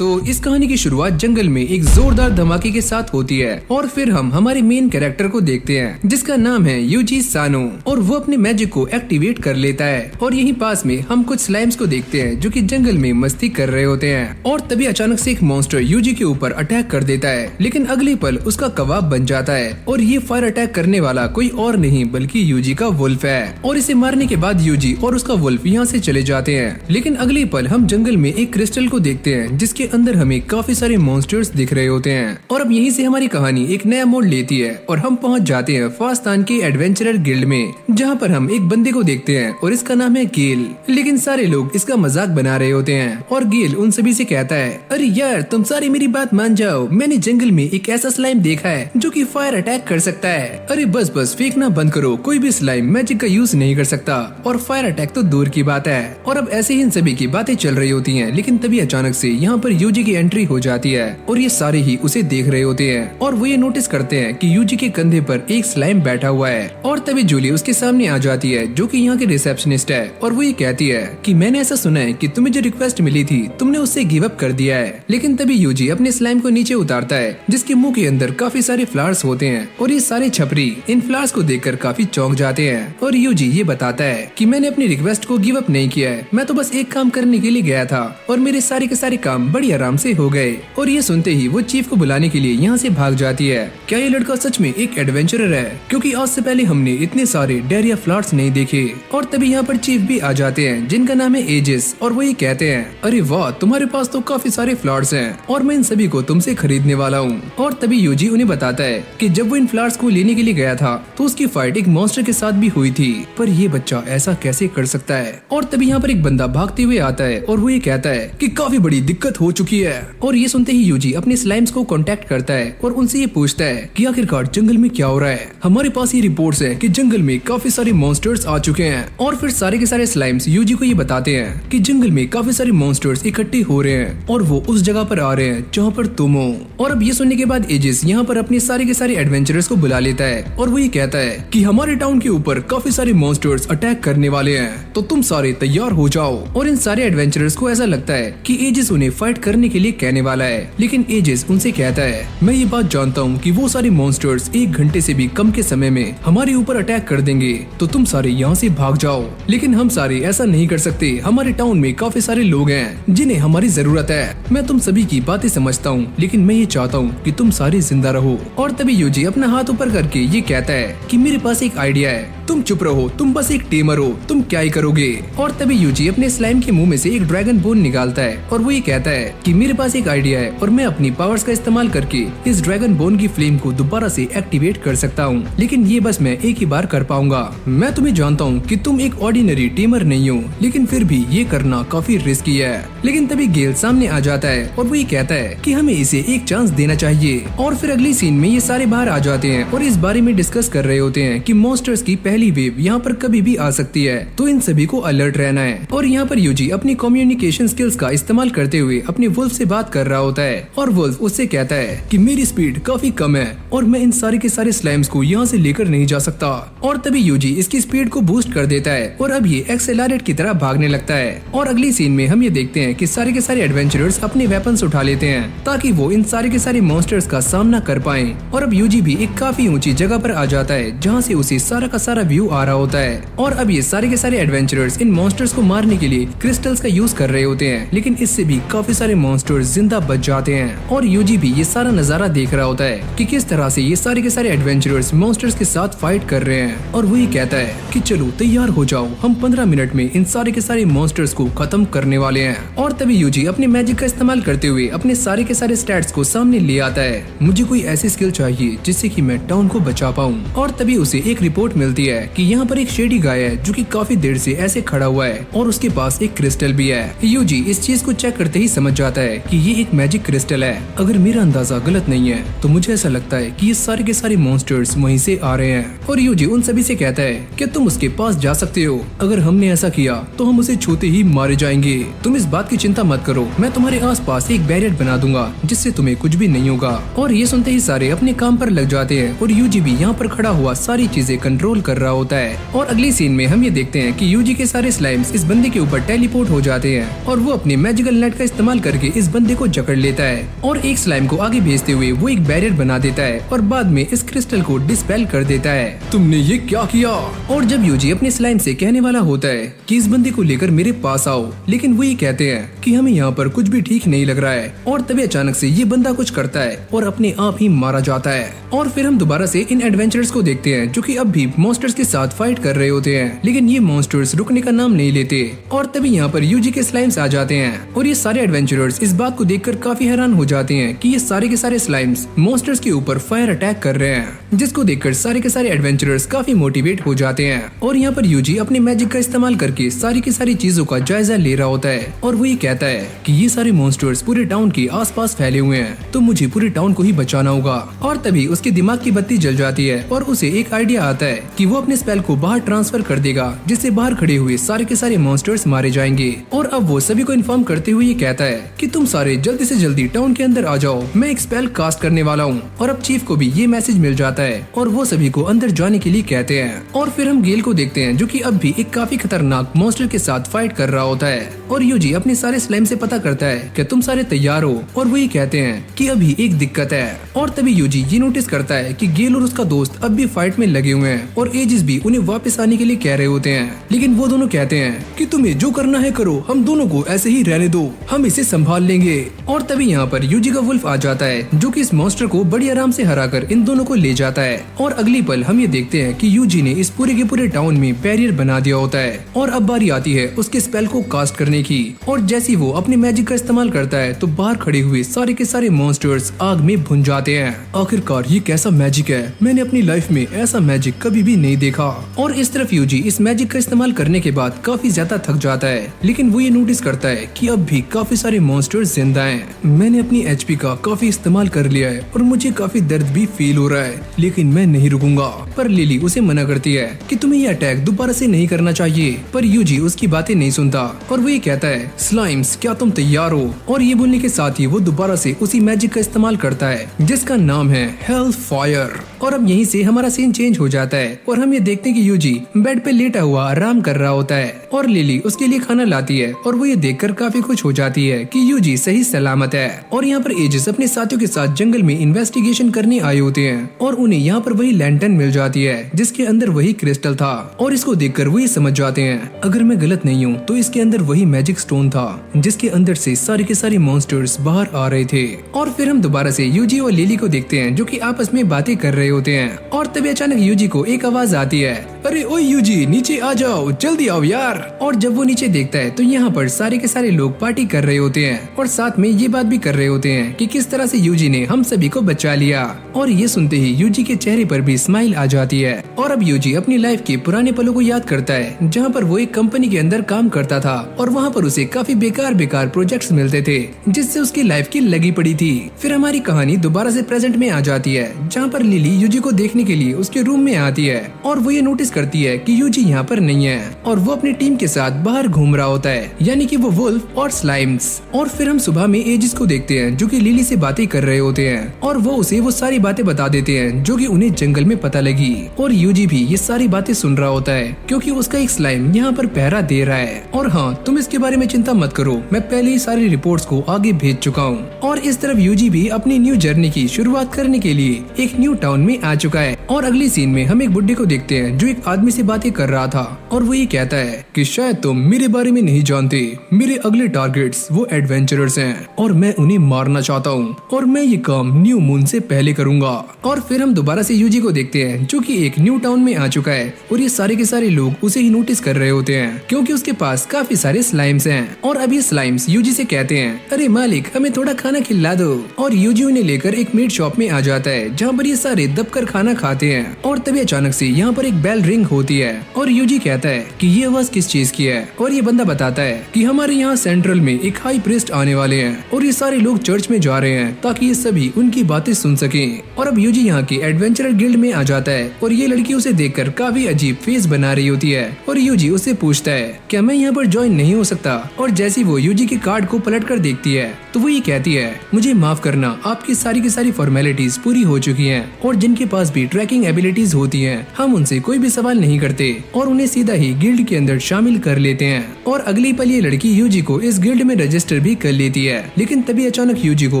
तो इस कहानी की शुरुआत जंगल में एक जोरदार धमाके के साथ होती है और फिर हम हमारे मेन कैरेक्टर को देखते हैं जिसका नाम है यूजी सानो और वो अपने मैजिक को एक्टिवेट कर लेता है। और यहीं पास में हम कुछ स्लाइम्स को देखते हैं जो कि जंगल में मस्ती कर रहे होते हैं और तभी अचानक से एक मॉन्स्टर यूजी के ऊपर अटैक कर देता है, लेकिन अगले पल उसका कबाब बन जाता है और ये फायर अटैक करने वाला कोई और नहीं बल्कि यूजी का वुल्फ है। और इसे मारने के बाद यूजी और उसका वुल्फ यहाँ से चले जाते हैं, लेकिन अगले पल हम जंगल में एक क्रिस्टल को देखते हैं जिसके अंदर हमें काफी सारे मॉन्स्टर्स दिख रहे होते हैं। और अब यहीं से हमारी कहानी एक नया मोड़ लेती है और हम पहुंच जाते हैं फास्तान के एडवेंचरर गिल्ड में, जहां पर हम एक बंदे को देखते हैं और इसका नाम है गेल। लेकिन सारे लोग इसका मजाक बना रहे होते हैं और गेल उन सभी से कहता है, अरे यार तुम सारे मेरी बात मान जाओ, मैंने जंगल में एक ऐसा स्लाइम देखा है जो कि फायर अटैक कर सकता है। अरे बस बस फेंकना बंद करो, कोई भी स्लाइम मैजिक का यूज नहीं कर सकता और फायर अटैक तो दूर की बात है। और अब ऐसे ही इन सभी की बातें चल रही होती हैं, लेकिन तभी अचानक से यहाँ पर यूजी की एंट्री हो जाती है और ये सारे ही उसे देख रहे होते हैं और वो ये नोटिस करते हैं कि यूजी के कंधे पर एक स्लाइम बैठा हुआ है। और तभी जूली उसके सामने आ जाती है जो कि यहाँ के रिसेप्शनिस्ट है और वो ये कहती है कि मैंने ऐसा सुना है कि तुम्हें जो रिक्वेस्ट मिली थी तुमने उससे गिव अप कर दिया है। लेकिन तभी यूजी अपने स्लाइम को नीचे उतारता है जिसके मुंह के अंदर काफी सारे फ्लावर्स होते हैं और ये सारे छपरी इन फ्लावर्स को देखकर काफी चौंक जाते हैं। और यूजी ये बताता है कि मैंने अपनी रिक्वेस्ट को गिव अप नहीं किया है, मैं तो बस एक काम करने के लिए गया था और मेरे सारे के सारे काम बड़ी आराम से हो गए। और ये सुनते ही वो चीफ को बुलाने के लिए यहाँ से भाग जाती है। क्या ये लड़का सच में एक एडवेंचरर है? क्योंकि आज से पहले हमने इतने सारे डायरिया फ्लावर्स नहीं देखे। और तभी यहाँ पर चीफ भी आ जाते हैं जिनका नाम है एजिस और वो ये कहते हैं, अरे वाह तुम्हारे पास तो काफी सारे फ्लावर्स हैं और मैं इन सभी को तुमसे खरीदने वाला हूँ। और तभी यूजी उन्हें बताता है कि जब वो इन फ्लावर्स को लेने के लिए गया था तो उसकी फाइट एक मॉन्स्टर के साथ भी हुई थी, पर ये बच्चा ऐसा कैसे कर सकता है। और तभी यहाँ पर एक बंदा भागते हुए आता है और वो ये कहता है कि काफी बड़ी दिक्कत हो चुकी है। और ये सुनते ही यूजी अपने स्लाइम्स को कांटेक्ट करता है और उनसे ये पूछता है कि आखिरकार जंगल में क्या हो रहा है। हमारे पास ये रिपोर्ट्स हैं कि जंगल में काफी सारे मॉन्स्टर्स आ चुके हैं। और फिर सारे के सारे स्लाइम्स यूजी को ये बताते हैं कि जंगल में काफी सारे मॉन्स्टर्स इकट्ठे हो रहे हैं और वो उस जगह पर आ रहे हैं जहाँ पर तुम हो। और अब ये सुनने के बाद एजिस यहाँ पर अपने सारे के सारे एडवेंचरर्स को बुला लेता है और वो ये कहता है कि हमारे टाउन के ऊपर काफी सारे मॉन्स्टर्स अटैक करने वाले हैं, तो तुम सारे तैयार हो जाओ। और इन सारे एडवेंचरर्स को ऐसा लगता है कि एजिस उन्हें फाइट करने के लिए कहने वाला है, लेकिन एजिस उनसे कहता है, मैं ये बात जानता हूँ कि वो सारे मॉन्स्टर्स 1 घंटे से भी कम के समय में हमारे ऊपर अटैक कर देंगे, तो तुम सारे यहाँ से भाग जाओ। लेकिन हम सारे ऐसा नहीं कर सकते, हमारे टाउन में काफी सारे लोग हैं जिन्हें हमारी जरूरत है। मैं तुम सभी की बातें समझता हूँ, लेकिन मैं ये चाहता हूँ कि तुम सारे जिंदा रहो। और तभी यूजी अपना हाथ ऊपर करके ये कहता है कि मेरे पास एक आइडिया है, तुम चुप रहो, तुम बस एक टेमर हो, तुम क्या ही करोगे। और तभी यूजी अपने स्लाइम के मुंह में से एक ड्रैगन बोन निकालता है और वो ये कहता है कि मेरे पास एक आइडिया है और मैं अपनी पावर्स का इस्तेमाल करके इस ड्रैगन बोन की फ्लेम को दोबारा से एक्टिवेट कर सकता हूँ, लेकिन ये बस मैं एक ही बार कर पाऊंगा। मैं तुम्हें जानता हूँ कि तुम एक ऑर्डिनरी टेमर नहीं हो, लेकिन फिर भी ये करना काफी रिस्की है। लेकिन तभी गेल सामने आ जाता है और वो ये कहता है कि हमें इसे एक चांस देना चाहिए। और फिर अगली सीन में ये सारे बाहर आ जाते हैं और इस बारे में डिस्कस कर रहे होते हैं कि मॉन्स्टर्स की पहली वेव यहाँ पर कभी भी आ सकती है, तो इन सभी को अलर्ट रहना है। और यहाँ पर यूजी अपनी कम्युनिकेशन स्किल्स का इस्तेमाल करते हुए अपने वुल्फ से बात कर रहा होता है और वुल्फ उससे कहता है कि मेरी स्पीड काफी कम है और मैं इन सारे के सारे स्लाइम्स को यहाँ से लेकर नहीं जा सकता। और तभी यूजी इसकी स्पीड को बूस्ट कर देता है और अब ये एक्सेलरेट की तरह भागने लगता है। और अगली सीन में हम ये देखते हैं कि सारे के सारे एडवेंचरर्स अपने वेपन्स उठा लेते हैं ताकि वो इन सारे के सारे मॉन्स्टर्स का सामना कर पाएं। और अब यूजी भी एक काफी ऊंची जगह पर आ जाता है जहाँ से उसे सारा का सारा व्यू आ रहा होता है। और अब ये सारे के सारे एडवेंचरर्स इन मॉन्स्टर्स को मारने के लिए क्रिस्टल्स का यूज कर रहे होते हैं, लेकिन इससे भी काफी सारे मॉन्स्टर्स जिंदा बच जाते हैं। और यूजी भी ये सारा नजारा देख रहा होता है कि किस तरह से ये सारे के सारे एडवेंचरर्स मॉन्स्टर्स के साथ फाइट कर रहे हैं। और वही कहता है कि चलो तैयार हो जाओ, हम 15 मिनट में इन सारे के सारे मॉन्स्टर्स को खत्म करने वाले हैं। और तभी यूजी अपने मैजिक का इस्तेमाल करते हुए अपने सारे के सारे स्टैट्स को सामने ले आता है। मुझे कोई ऐसी स्किल चाहिए जिससे कि मैं टाउन को बचा पाऊं। और तभी उसे एक रिपोर्ट मिलती है कि यहाँ पर एक शेडी गाय है जो कि काफी देर से ऐसे खड़ा हुआ है और उसके पास एक क्रिस्टल भी है। यूजी इस चीज को चेक करते ही समझ जाता है कि ये एक मैजिक क्रिस्टल है। अगर मेरा अंदाजा गलत नहीं है तो मुझे ऐसा लगता है कि ये सारे के सारे मॉन्स्टर्स वहीं से आ रहे हैं। और यूजी उन सभी से कहता है कि तुम उसके पास जा सकते हो, अगर हमने ऐसा किया तो हम उसे छूते ही मारे जाएंगे। तुम इस बात की चिंता मत करो, मैं तुम्हारे आसपास एक बैरियर बना दूंगा जिससे तुम्हें कुछ भी नहीं होगा। और ये सुनते ही सारे अपने काम पर लग जाते हैं और यूजी भी यहाँ पर खड़ा हुआ सारी चीजें कंट्रोल कर रहा होता है। और अगली सीन में हम ये देखते हैं कि यूजी के सारे स्लाइम्स इस बंदे के ऊपर टेलीपोर्ट हो जाते हैं और वो अपने मैजिकल नेट का इस्तेमाल करके इस बंदे को जकड़ लेता है और एक स्लाइम को आगे भेजते हुए वो एक बैरियर बना देता है और बाद में इस क्रिस्टल को डिस्पेल कर देता है। तुमने ये क्या किया? और जब यूजी अपने स्लाइम से कहने वाला होता है कि इस बंदे को लेकर मेरे पास आओ, लेकिन वो ये कहते हैं कि हमें यहाँ पर कुछ भी ठीक नहीं लग रहा है। और तभी अचानक से ये बंदा कुछ करता है और अपने आप ही मारा जाता है। और फिर हम दोबारा से इन एडवेंचरर्स को देखते हैं जो कि अब भी मॉन्स्टर्स के साथ फाइट कर रहे होते हैं, लेकिन ये मॉन्स्टर्स रुकने का नाम नहीं लेते। और तभी यहाँ पर यूजी के स्लाइम्स आ जाते हैं और ये सारे एडवेंचरर्स इस बात को देखकर काफी हैरान हो जाते हैं कि ये सारे के सारे स्लाइम्स मॉन्स्टर्स के ऊपर फायर अटैक कर रहे हैं, जिसको देखकर सारे के सारे एडवेंचरर्स काफी मोटिवेट हो जाते हैं। और यहाँ पर यूजी अपने मैजिक का इस्तेमाल करके सारी की सारी चीजों का जायजा ले रहा होता है और वो ये कहता है कि ये सारे मॉन्स्टर्स पूरे टाउन के आसपास फैले हुए हैं, तो मुझे पूरे टाउन को ही बचाना होगा। और तभी उसके दिमाग की बत्ती जल जाती है और उसे एक आइडिया आता है कि वो अपने स्पेल को बाहर ट्रांसफर कर देगा, जिससे बाहर खड़े हुए सारे के सारे मॉन्स्टर्स मारे जाएंगे। और अब वो सभी को इन्फॉर्म करते हुए ये कहता है कि तुम सारे जल्दी से जल्दी टाउन के अंदर आ जाओ, मैं एक स्पेल कास्ट करने वाला हूँ। और अब चीफ को भी ये मैसेज मिल जाता है और वो सभी को अंदर जाने के लिए कहते हैं। और फिर हम गेल को देखते हैं जो कि अब भी एक काफी खतरनाक मॉन्स्टर के साथ फाइट कर रहा होता है। और यूजी अपने सारे स्लाइम से पता करता है कि तुम सारे तैयार हो, और वो ये कहते हैं कि अभी एक दिक्कत है। और तभी यूजी ये नोटिस करता है कि गेल और उसका दोस्त अब भी फाइट में लगे हुए हैं और एजिस भी उन्हें वापस आने के लिए कह रहे होते हैं, लेकिन वो दोनों कहते हैं कि तुम्हें जो करना है करो, हम दोनों को ऐसे ही रहने दो, हम इसे संभाल लेंगे। और तभी यहाँ पर यूजी का वुल्फ आ जाता है जो कि इस मॉन्स्टर को बड़ी आराम से हराकर इन दोनों को ले जाता है। और अगली पल हम ये देखते हैं कि यूजी ने इस पूरे के पूरे टाउन में बैरियर बना दिया होता है और अब बारी आती है उसके स्पेल को कास्ट करने की। और जैसे वो अपने मैजिक का इस्तेमाल करता है तो बाहर खड़े हुए सारे के सारे मॉन्स्टर्स आग में भुन जाते हैं। आखिरकार ये कैसा मैजिक है, मैंने अपनी लाइफ में ऐसा मैजिक कभी भी नहीं देखा। और इस तरफ यूजी इस मैजिक का इस्तेमाल करने के बाद काफी ज्यादा थक जाता है, लेकिन वो ये नोटिस करता है कि अब भी काफी सारे मॉन्स्टर्स जिंदा हैं। मैंने अपनी एचपी का काफी इस्तेमाल कर लिया है और मुझे काफी दर्द भी फील हो रहा है, लेकिन मैं नहीं रुकूंगा। पर लिली उसे मना करती है कि तुम्हें ये अटैक दोबारा से नहीं करना चाहिए, पर यूजी उसकी बातें नहीं सुनता और वो ये कहता है स्लाइम्स क्या तुम तैयार हो? और ये बोलने के साथ ही वो दोबारा से उसी मैजिक का इस्तेमाल करता है जिसका नाम है हेल फायर। और अब यहीं से हमारा सीन चेंज हो जाता है और हम ये देखते हैं कि यूजी बेड पे लेटा हुआ आराम कर रहा होता है और लिली उसके लिए खाना लाती है और वो ये देखकर काफी खुश हो जाती है कि यूजी सही सलामत है। और यहाँ पर एजिस अपने साथियों के साथ जंगल में इन्वेस्टिगेशन करने आए होते हैं और उन्हें यहाँ पर वही लैंटर्न मिल जाती है जिसके अंदर वही क्रिस्टल था। और इसको देखकर वो ये समझ जाते हैं अगर मैं गलत नहीं हूँ तो इसके अंदर वही मैजिक स्टोन था जिसके अंदर से सारे के सारे मॉन्स्टर्स बाहर आ रहे थे। और फिर हम दोबारा से यूजी और लिली को देखते हैं जो कि आपस में बातें कर रहे होते हैं। और तभी अचानक यूजी को एक आवाज आती है, अरे ओए यूजी नीचे आ जाओ, जल्दी आओ यार। और जब वो नीचे देखता है तो यहाँ पर सारे के सारे लोग पार्टी कर रहे होते हैं और साथ में ये बात भी कर रहे होते हैं कि किस तरह से यूजी ने हम सभी को बचा लिया। और ये सुनते ही यूजी के चेहरे पर भी स्माइल आ जाती है। और अब यूजी अपनी लाइफ के पुराने पलों को याद करता है जहाँ पर वो एक कंपनी के अंदर काम करता था और वहाँ पर उसे काफी बेकार बेकार प्रोजेक्ट्स मिलते थे जिससे उसकी लाइफ की लगी पड़ी थी। फिर हमारी कहानी दोबारा से प्रेजेंट में आ जाती है जहाँ पर लिली यूजी को देखने के लिए उसके रूम में आती है और वो ये नोटिस करती है कि यूजी यहाँ पर नहीं है और वो अपनी टीम के साथ बाहर घूम रहा होता है, यानी कि वो वुल्फ और स्लाइम्स। और फिर हम सुबह में एजिस को देखते हैं जो कि लिली से बातें कर रहे होते हैं और वो उसे वो सारी बातें बता देते हैं जो कि उन्हें जंगल में पता लगी। और यूजी भी ये सारी बातें सुन रहा होता है क्योंकि उसका एक स्लाइम यहाँ पर पहरा दे रहा है। और हाँ, तुम इसके बारे में चिंता मत करो, मैं पहले ही सारी रिपोर्ट्स को आगे भेज चुका हूँ। और इस तरफ यूजी भी अपनी न्यू जर्नी की शुरुआत करने के लिए एक न्यू टाउन में आ चुका है। और अगली सीन में हम एक बुड्ढे को देखते हैं जो एक आदमी से बातें कर रहा था और वो ये कहता है कि शायद तुम मेरे बारे में नहीं जानते, मेरे अगले टारगेट्स वो एडवेंचरर्स हैं और मैं उन्हें मारना चाहता हूँ और मैं ये काम न्यू मून से पहले करूंगा। और फिर हम दोबारा से यूजी को देखते हैं जो कि एक न्यू टाउन में आ चुका है और ये सारे के सारे लोग उसे ही नोटिस कर रहे होते हैं क्योंकि उसके पास काफी सारे स्लाइम्स हैं। और अब ये स्लाइम्स यूजी से कहते हैं, अरे मालिक हमें थोड़ा खाना खिला दो। और यूजी उन्हें लेकर एक मीट शॉप में आ जाता है जहाँ पर ये सारे दबकर खाना खाते हैं। और तभी अचानक से यहाँ पर एक बेल रिंग होती है और यूजी कहता है कि ये आवाज किस चीज की है। और ये बंदा बताता है कि हमारे यहाँ सेंट्रल में एक हाई प्रीस्ट आने वाले हैं और ये सारे लोग चर्च में जा रहे हैं ताकि ये सभी उनकी बातें सुन सकें। और अब यूजी यहाँ की एडवेंचरर गिल्ड में आ जाता है और ये लड़की उसे देखकर काफी अजीब फेस बना रही होती है और यूजी उससे पूछता है क्या मैं यहाँ पर ज्वाइन नहीं हो सकता। और जैसी वो यूजी के कार्ड को पलट कर देखती है तो वो ये कहती है, मुझे माफ करना, आपकी सारी की सारी फॉर्मेलिटीज पूरी हो चुकी हैं और जिनके पास भी ट्रैकिंग एबिलिटीज होती हैं, हम उनसे कोई भी सवाल नहीं करते और उन्हें सीधा ही गिल्ड के अंदर शामिल कर लेते हैं। और अगली पल ये लड़की यूजी को इस गिल्ड में रजिस्टर भी कर लेती है। लेकिन तभी अचानक यूजी को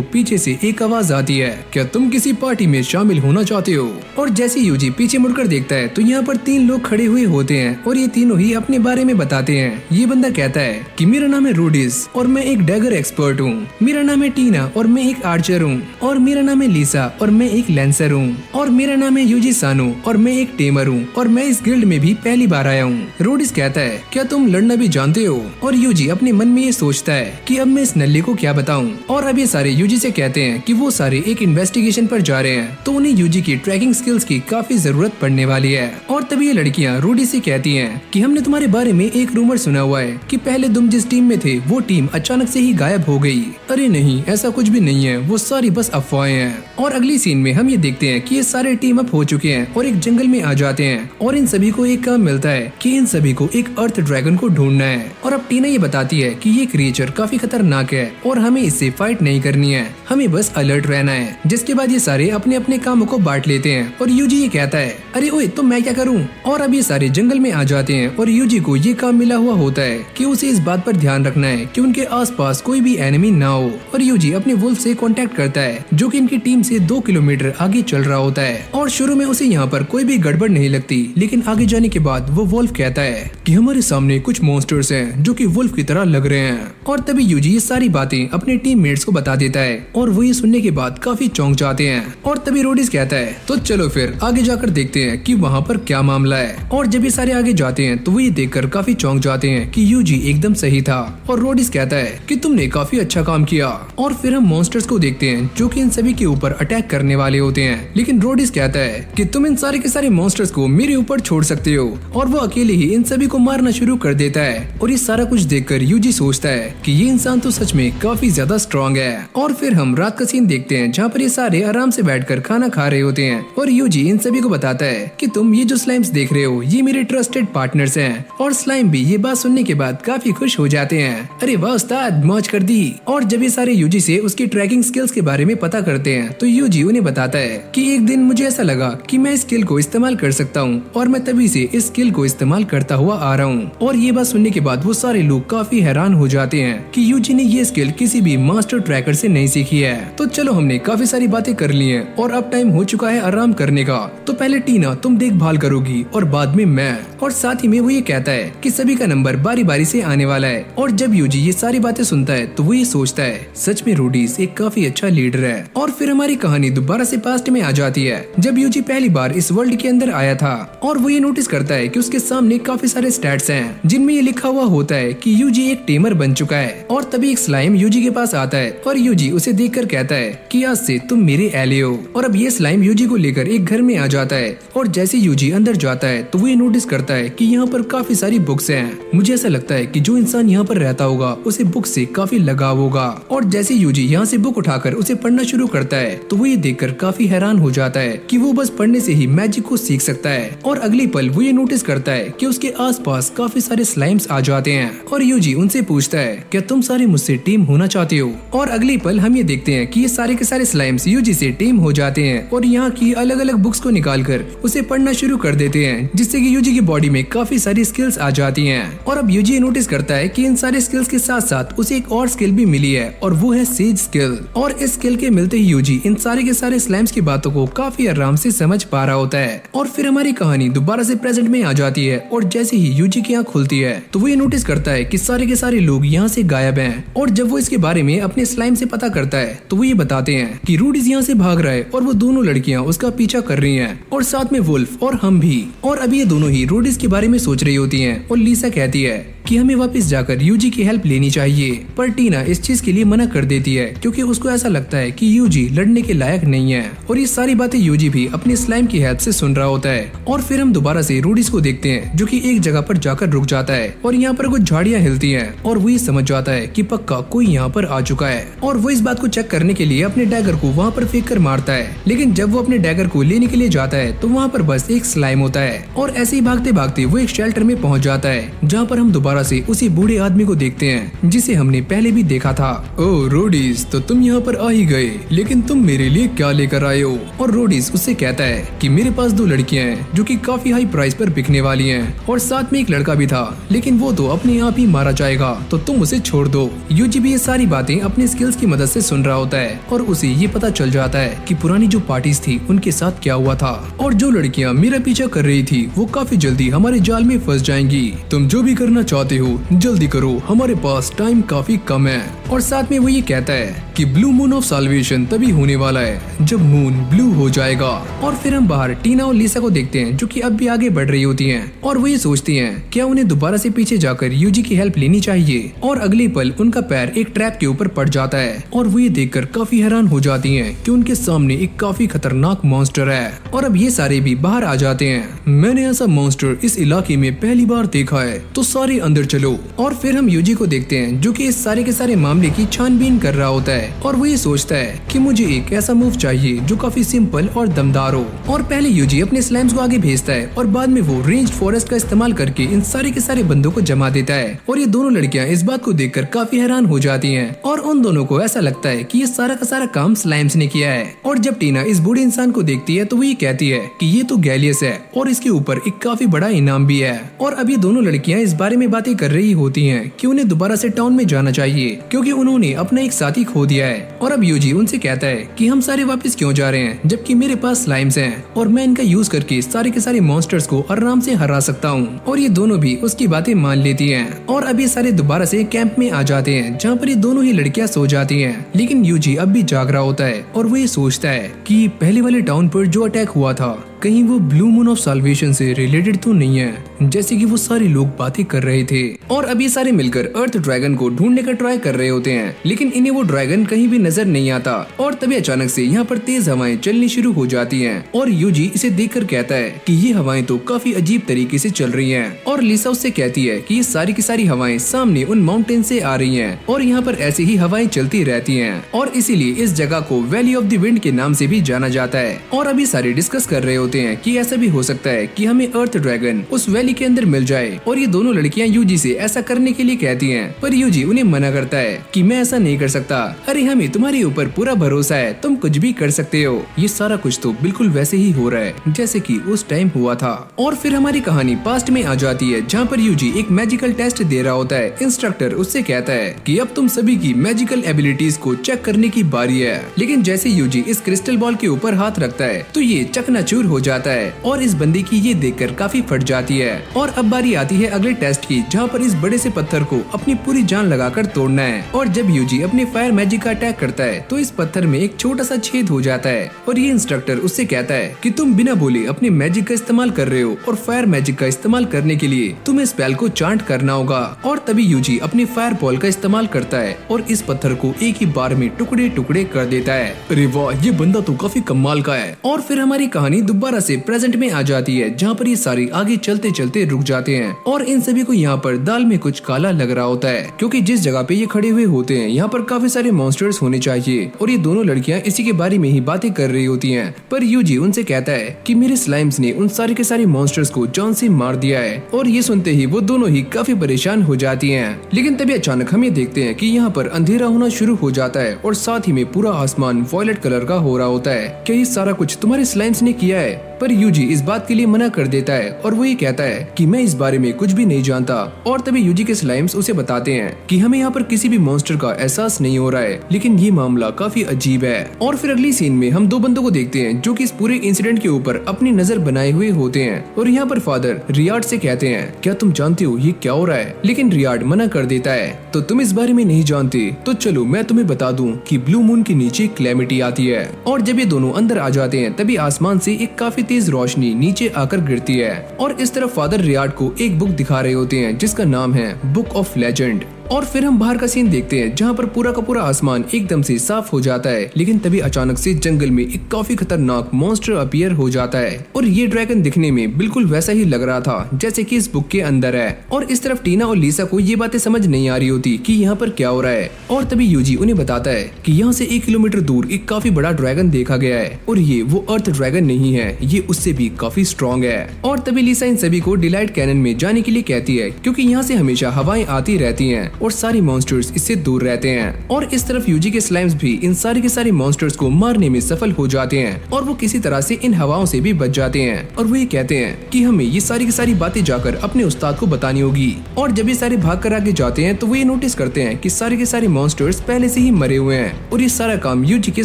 पीछे से एक आवाज आती है, क्या तुम किसी पार्टी में शामिल होना चाहते हो? और जैसे यूजी पीछे मुड़कर देखता है तो यहाँ पर 3 लोग खड़े हुए होते हैं और ये तीनों ही अपने बारे में बताते हैं। ये बंदा कहता है कि मेरा नाम है रूडिस और मैं एक डैगर एक्सपर्ट हूँ। मेरा नाम है टीना और मैं एक आर्चर हूँ। और मेरा नाम है लीसा और मैं एक लैंसर हूँ। और मेरा नाम है यूजी सानो और मैं एक टेमर हूँ और मैं इस गिल्ड में भी पहली बार आया हूँ। रूडिस कहता है, क्या तुम लड़ना भी जानते हो? और यूजी अपने मन में ये सोचता है कि अब मैं इस नल्ले को क्या बताऊं। और अब ये सारे यूजी से कहते हैं कि वो सारे एक इन्वेस्टिगेशन पर जा रहे हैं, तो उन्हें यूजी की ट्रैकिंग स्किल्स की काफी जरूरत पड़ने वाली है। और तभी ये लड़कियां रूडी से कहती हैं कि हमने तुम्हारे बारे में एक रूमर सुना हुआ है कि पहले तुम जिस टीम में थे वो टीम अचानक से ही गायब हो गई। अरे नहीं, ऐसा कुछ भी नहीं है, वो सारी बस अफवाहें हैं। और अगली सीन में हम ये देखते हैं कि ये सारे टीम अप हो चुके हैं और एक जंगल में आ जाते हैं और इन सभी को एक काम मिलता है कि इन सभी को एक अर्थ ड्रैगन को ढूंढना है। और अब टीना ये बताती है कि ये क्रिएचर काफी खतरनाक है और हमें इससे फाइट नहीं करनी है, हमें बस अलर्ट रहना है। जिसके बाद ये सारे अपने अपने कामों को बांट लेते हैं और यूजी ये कहता है, अरे ओए तो मैं क्या करूं? और अब ये सारे जंगल में आ जाते हैं और यूजी को ये काम मिला हुआ होता है कि उसे इस बात पर ध्यान रखना है कि उनके आसपास कोई भी एनिमी ना हो। और यूजी अपने वुल्फ से कांटेक्ट करता है जो कि इनकी टीम से 2 किलोमीटर आगे चल रहा होता है। और शुरू में उसे यहाँ पर कोई भी गड़बड़ नहीं लगती, लेकिन आगे जाने के बाद वो वुल्फ कहता है कि हमारे सामने कुछ मॉन्स्टर्स हैं जो कि वुल्फ की तरह लग रहे हैं। और तभी यूजी ये सारी बातें अपने टीममेट्स को बता देता है और वो ये सुनने के बाद काफी चौंक जाते हैं। और तभी रोडिस कहता है, तो चलो फिर आगे जाकर देखते हैं कि वहाँ पर क्या मामला है। और जब ये सारे आगे जाते हैं तो वो ये देखकर काफी चौंक जाते हैं कि यूजी एकदम सही था। और रोडिस कहता है कि तुमने काफी अच्छा काम किया। और फिर हम मॉन्स्टर्स को देखते हैं जो कि इन सभी के ऊपर अटैक करने वाले होते हैं, लेकिन रोडिस कहता है कि तुम इन सारे के सारे मॉन्स्टर्स को मेरे ऊपर छोड़ सकते हो। और वो अकेले ही इन सभी को मारना शुरू कर देता है। और ये सारा कुछ देखकर यूजी सोचता है कि ये इंसान तो सच में काफी ज्यादा स्ट्रॉन्ग है। और फिर हम रात का सीन देखते हैं जहाँ पर ये सारे आराम से बैठकर खाना खा रहे होते हैं और यूजी इन सभी को बताता है कि तुम ये जो स्लाइम्स देख रहे हो ये मेरे ट्रस्टेड पार्टनर्स हैं। और स्लाइम भी ये बात सुनने के बाद काफी खुश हो जाते हैं। अरे वाह उस्ताद, मौज कर दी। और जब ये सारे यूजी से उसकी ट्रैकिंग स्किल्स के बारे में पता करते हैं तो यूजी उन्हें बताता है कि एक दिन मुझे ऐसा लगा कि मैं इस स्किल को इस्तेमाल कर सकता हूँ और मैं तभी से इस स्किल को इस्तेमाल करता हुआ आ रहा हूँ। और ये बात सुनने के बाद वो सारे लोग काफी हैरान हो जाते हैं कि यूजी ने ये स्किल किसी भी मास्टर ट्रैकर से नहीं सीखी है। तो चलो हमने काफी सारी बातें कर ली हैं और अब टाइम हो चुका है आराम करने का। तो पहले टीना तुम देखभाल करोगी और बाद में मैं। और साथ ही में वो ये कहता है कि सभी का नंबर बारी बारी से आने वाला है। और जब यूजी ये सारी बातें सुनता है तो वो ये सोचता है सच में रूडीस एक काफी अच्छा लीडर है। और फिर हमारी कहानी दोबारा से पास्ट में आ जाती है जब यूजी पहली बार इस वर्ल्ड के अंदर आया था। और वो ये नोटिस करता है कि उसके सामने काफी सारे स्टैट्स हैं जिनमें ये लिखा हुआ होता है कि यूजी एक टेमर बन चुका है। और तभी एक स्लाइम यूजी के पास आता है और यूजी उसे देखकर कहता है कि आज से तुम मेरे एले हो। और अब ये स्लाइम यूजी को लेकर एक घर में आ जाता है और जैसे यूजी अंदर जाता है तो वो ये नोटिस करता है कि यहाँ पर काफी सारी बुक्स हैं। मुझे ऐसा लगता है कि जो इंसान यहाँ पर रहता होगा उसे बुक से काफी लगाव होगा। और जैसे यूजी यहाँ से बुक उठाकर उसे पढ़ना शुरू करता है तो वो ये देखकर काफी हैरान हो जाता है कि वो बस पढ़ने से ही मैजिक को सीख सकता है। और अगली पल वो ये नोटिस करता है कि उसके आसपास काफी सारे स्लाइम्स आ जाते हैं और यूजी उनसे पूछता है क्या तुम सारे मुझसे टीम होना चाहते हो। और अगली पल हम ये देखते हैं कि ये सारे के सारे स्लाइम्स यूजी से टीम हो जाते हैं और यहाँ की अलग अलग बुक्स को निकालकर उसे पढ़ना शुरू कर देते हैं जिससे कि यूजी की बॉडी में काफी सारी स्किल्स आ जाती हैं। और अब यूजी नोटिस करता है कि इन सारे स्किल्स के साथ साथ उसे एक और स्किल भी मिली है और वो है सेज स्किल। और इस स्किल के मिलते ही यूजी इन सारे के सारे स्लाइम्स की बातों को काफी आराम से समझ पा रहा होता है। और फिर हमारी कहानी दोबारा से प्रेजेंट में आ जाती है और जैसे ही यूजी की आंख खुलती है तो वो ये नोटिस करता है कि सारे के सारे लोग यहाँ से गायब हैं। और जब वो इसके बारे में अपने स्लाइम से पता करता है तो वो ये बताते हैं कि रूडीज यहाँ से भाग रहा है और वो दोनों लड़कियाँ उसका पीछा कर रही हैं और साथ में वुल्फ और हम भी। और अभी ये दोनों ही रूडीज के बारे में सोच रही होती हैं और लीसा कहती है कि हमें वापस जाकर यूजी की हेल्प लेनी चाहिए। पर टीना इस चीज के लिए मना कर देती है क्योंकि उसको ऐसा लगता है कि यूजी लड़ने के लायक नहीं है। और ये सारी बातें यूजी भी अपने स्लाइम की हेल्प से सुन रहा होता है। और फिर हम दोबारा से रूडीज को देखते हैं जो कि एक जगह पर जाकर रुक जाता है और यहाँ पर कुछ झाड़ियाँ हिलती हैं और वो ये समझ जाता है कि पक्का कोई यहाँ पर आ चुका है। और वो इस बात को चेक करने के लिए अपने डैगर को वहाँ पर फेंक कर मारता है, लेकिन जब वो अपने डैगर को लेने के लिए जाता है तो वहाँ पर बस एक स्लाइम होता है। और ऐसे ही भागते भागते वो एक शेल्टर में पहुँच जाता है जहाँ पर हम दोबारा दोबारा से उसी बूढ़े आदमी को देखते हैं जिसे हमने पहले भी देखा था। ओह रोडीज, तो तुम यहाँ पर आ ही गए, लेकिन तुम मेरे लिए क्या लेकर आए हो? और रोडीज उससे कहता है कि मेरे पास 2 लड़कियां हैं जो कि काफी हाई प्राइस पर बिकने वाली हैं, और साथ में एक लड़का भी था, लेकिन वो तो अपने आप ही मारा जाएगा, तो तुम उसे छोड़ दो। यूजी भी ये सारी बातें अपने स्किल्स की मदद से सुन रहा होता है और उसे ये पता चल जाता है कि पुरानी जो पार्टीज थी उनके साथ क्या हुआ था, और जो लड़कियां मेरा पीछा कर रही थी वो काफी जल्दी हमारे जाल में फंस जाएंगी। तुम जो भी करना चाहते हो जल्दी करो, हमारे पास टाइम काफी कम है। और साथ में वो ये कहता है कि ब्लू मून ऑफ साल्वेशन तभी होने वाला है जब मून ब्लू हो जाएगा। और फिर हम बाहर टीना और लिसा को देखते हैं जो कि अब भी आगे बढ़ रही होती हैं, और वो ये सोचती हैं क्या उन्हें दोबारा से पीछे जाकर यूजी की हेल्प लेनी चाहिए। और अगले पल उनका पैर एक ट्रैप के ऊपर पड़ जाता है, और वो ये देखकर काफी हैरान हो जाती हैं कि उनके सामने एक काफी खतरनाक मॉन्स्टर है। और अब ये सारे भी बाहर आ जाते हैं। मैंने ऐसा मॉन्स्टर इस इलाके में पहली बार देखा है, तो सारे अंदर चलो। और फिर हम यूजी को देखते हैं जो कि इस सारे के सारे मामले की छानबीन कर रहा होता है, और वो ये सोचता है कि मुझे एक ऐसा मूव चाहिए जो काफी सिंपल और दमदार हो। और पहले यूजी अपने स्लाइम्स को आगे भेजता है, और बाद में वो रेंज फॉरेस्ट का इस्तेमाल करके इन सारे के सारे बंदों को जमा देता है। और ये दोनों लड़कियां इस बात को देखकर काफी हैरान हो जाती हैं, और उन दोनों को ऐसा लगता है कि ये सारा का सारा काम स्लाइम्स ने किया है। और जब टीना इस बूढ़े इंसान को देखती है तो वो ये कहती है कि ये तो गैलियस है और इसके ऊपर एक काफी बड़ा इनाम भी है। और अब ये दोनों लड़कियां इस बारे में बातें कर रही होती हैं कि उन्हें दोबारा से टाउन में जाना चाहिए क्योंकि उन्होंने अपना एक साथी खो दिया है। और अब यूजी उनसे कहता है कि हम सारे वापस क्यों जा रहे हैं जबकि मेरे पास स्लाइम्स हैं और मैं इनका यूज करके सारे के सारे मॉन्स्टर्स को आराम से हरा सकता हूँ। और ये दोनों भी उसकी बातें मान लेती हैं, और अब ये सारे दोबारा से कैंप में आ जाते हैं जहाँ पर ये दोनों ही लड़कियां सो जाती हैं। लेकिन यूजी अब भी जाग रहा होता है, और वो ये सोचता है कि पहले वाले टाउन पर जो अटैक हुआ था कहीं वो ब्लू मून ऑफ साल्वेशन से रिलेटेड तो नहीं है जैसे कि वो सारे लोग बातें कर रहे थे। और अब ये सारे मिलकर अर्थ ड्रैगन को ढूंढने का ट्राई कर रहे होते हैं, लेकिन इन्हें वो ड्रैगन कहीं भी नजर नहीं आता। और तभी अचानक से यहाँ पर तेज हवाएं चलनी शुरू हो जाती हैं, और यूजी इसे देखकर कहता है कि ये हवाएं तो काफी अजीब तरीके से चल रही हैं। और लिसा उससे कहती है कि ये सारी की सारी हवाएं सामने उन माउंटेन से आ रही हैं, और यहाँ पर ऐसी ही हवाएं चलती रहती हैं, और इसीलिए इस जगह को वैली ऑफ द विंड के नाम से भी जाना जाता है। और अभी सारे डिस्कस कर रहे होते हैं कि ऐसा भी हो सकता है कि हमें अर्थ ड्रैगन उस वैली के अंदर मिल जाए। और ये दोनों लड़कियां यूजी से ऐसा करने के लिए कहती हैं, पर यूजी उन्हें मना करता है कि मैं ऐसा नहीं कर सकता। अरे हमें तुम्हारे ऊपर पूरा भरोसा है, तुम कुछ भी कर सकते हो। ये सारा कुछ तो बिल्कुल वैसे ही हो रहा है जैसे कि उस टाइम हुआ था। और फिर हमारी कहानी पास्ट में आ जाती है जहाँ पर यूजी एक मैजिकल टेस्ट दे रहा होता है। इंस्ट्रक्टर उससे कहता है कि अब तुम सभी की मैजिकल एबिलिटीज को चेक करने की बारी है। लेकिन जैसे यूजी इस क्रिस्टल बॉल के ऊपर हाथ रखता है तो ये चकनाचूर हो जाता है, और इस बंदे की ये देखकर काफी फट जाती है। और अब बारी आती है अगले टेस्ट की जहाँ पर इस बड़े से पत्थर को अपनी पूरी जान लगाकर तोड़ना है। और जब यूजी अपने फायर मैजिक का अटैक करता है तो इस पत्थर में एक छोटा सा छेद हो जाता है, और ये इंस्ट्रक्टर उससे कहता है कि तुम बिना बोले अपने मैजिक का इस्तेमाल कर रहे हो, और फायर मैजिक का इस्तेमाल करने के लिए तुम्हें स्पेल को चांट करना होगा। और तभी यूजी अपने फायर बॉल का इस्तेमाल करता है और इस पत्थर को एक ही बार में टुकड़े टुकड़े कर देता है। अरे वाह, ये बंदा तो काफी कमाल का है। और फिर हमारी कहानी दोबारा से प्रेजेंट में आ जाती है जहाँ पर ये सारे आगे चलते चलते रुक जाते हैं, और इन सभी को यहाँ पर दाल में कुछ काला लग रहा होता है क्योंकि जिस जगह पे ये खड़े हुए होते हैं यहाँ पर काफी सारे मॉन्स्टर्स होने चाहिए। और ये दोनों लड़कियाँ इसी के बारे में ही बातें कर रही होती हैं, पर यूजी उनसे कहता है कि मेरे स्लाइम्स ने उन सारे के सारे मॉन्स्टर्स को जान से मार दिया है। और ये सुनते ही वो दोनों ही काफी परेशान हो जाती हैं। लेकिन तभी अचानक हम ये देखते हैं कि यहाँ पर अंधेरा होना शुरू हो जाता है, और साथ ही में पूरा आसमान वॉयलेट कलर का हो रहा होता है। क्या ये सारा कुछ तुम्हारे स्लाइम्स ने किया है? पर यूजी इस बात के लिए मना कर देता है, और वो ये कहता है कि मैं इस बारे में कुछ भी नहीं जानता। और तभी यूजी के स्लाइम्स उसे बताते हैं कि हमें यहाँ पर किसी भी मॉन्स्टर का एहसास नहीं हो रहा है, लेकिन ये मामला काफी अजीब है। और फिर अगली सीन में हम 2 बंदों को देखते हैं जो कि इस पूरे इंसिडेंट के ऊपर अपनी नजर बनाए हुए होते हैं, और यहाँ पर फादर रियाड से कहते हैं क्या तुम जानते हो ये क्या हो रहा है? लेकिन रियाड मना कर देता है, तो तुम इस बारे में नहीं जानते तो चलो मैं तुम्हें बता दूं कि ब्लू मून के नीचे क्लैमिटी आती है। और जब ये दोनों अंदर आ जाते हैं तभी आसमान से एक काफी तेज रोशनी नीचे आकर गिरती है, और इस तरफ फादर रियाड को एक बुक दिखा रहे होते हैं जिसका नाम है बुक ऑफ लेजेंड। और फिर हम बाहर का सीन देखते हैं जहाँ पर पूरा का पूरा आसमान एकदम से साफ हो जाता है। लेकिन तभी अचानक से जंगल में एक काफी खतरनाक मॉन्स्टर अपीयर हो जाता है और ये ड्रैगन दिखने में बिल्कुल वैसा ही लग रहा था जैसे कि इस बुक के अंदर है। और इस तरफ टीना और लीसा को ये बातें समझ नहीं आ रही होती कि यहाँ पर क्या हो रहा है। और तभी यूजी उन्हें बताता है कि यहाँ से 1 किलोमीटर दूर एक काफी बड़ा ड्रैगन देखा गया है और ये वो अर्थ ड्रैगन नहीं है, ये उससे भी काफी स्ट्रॉन्ग है। और तभी लीसा इन सभी को डिलाइट कैनन में जाने के लिए कहती है क्योंकि यहाँ से हमेशा हवाएं आती रहती हैं और सारी मॉन्स्टर्स इससे दूर रहते हैं। और इस तरफ यूजी के स्लाइम्स भी इन सारे के सारे मॉन्स्टर्स को मारने में सफल हो जाते हैं और वो किसी तरह से इन हवाओं से भी बच जाते हैं। और वो ये कहते हैं कि हमें ये सारी की सारी बातें जाकर अपने उस्ताद को बतानी होगी। और जब ये सारे भाग कर आगे जाते हैं तो वो ये नोटिस करते हैं कि सारे के सारे मॉन्स्टर्स पहले से ही मरे हुए हैं और ये सारा काम यूजी के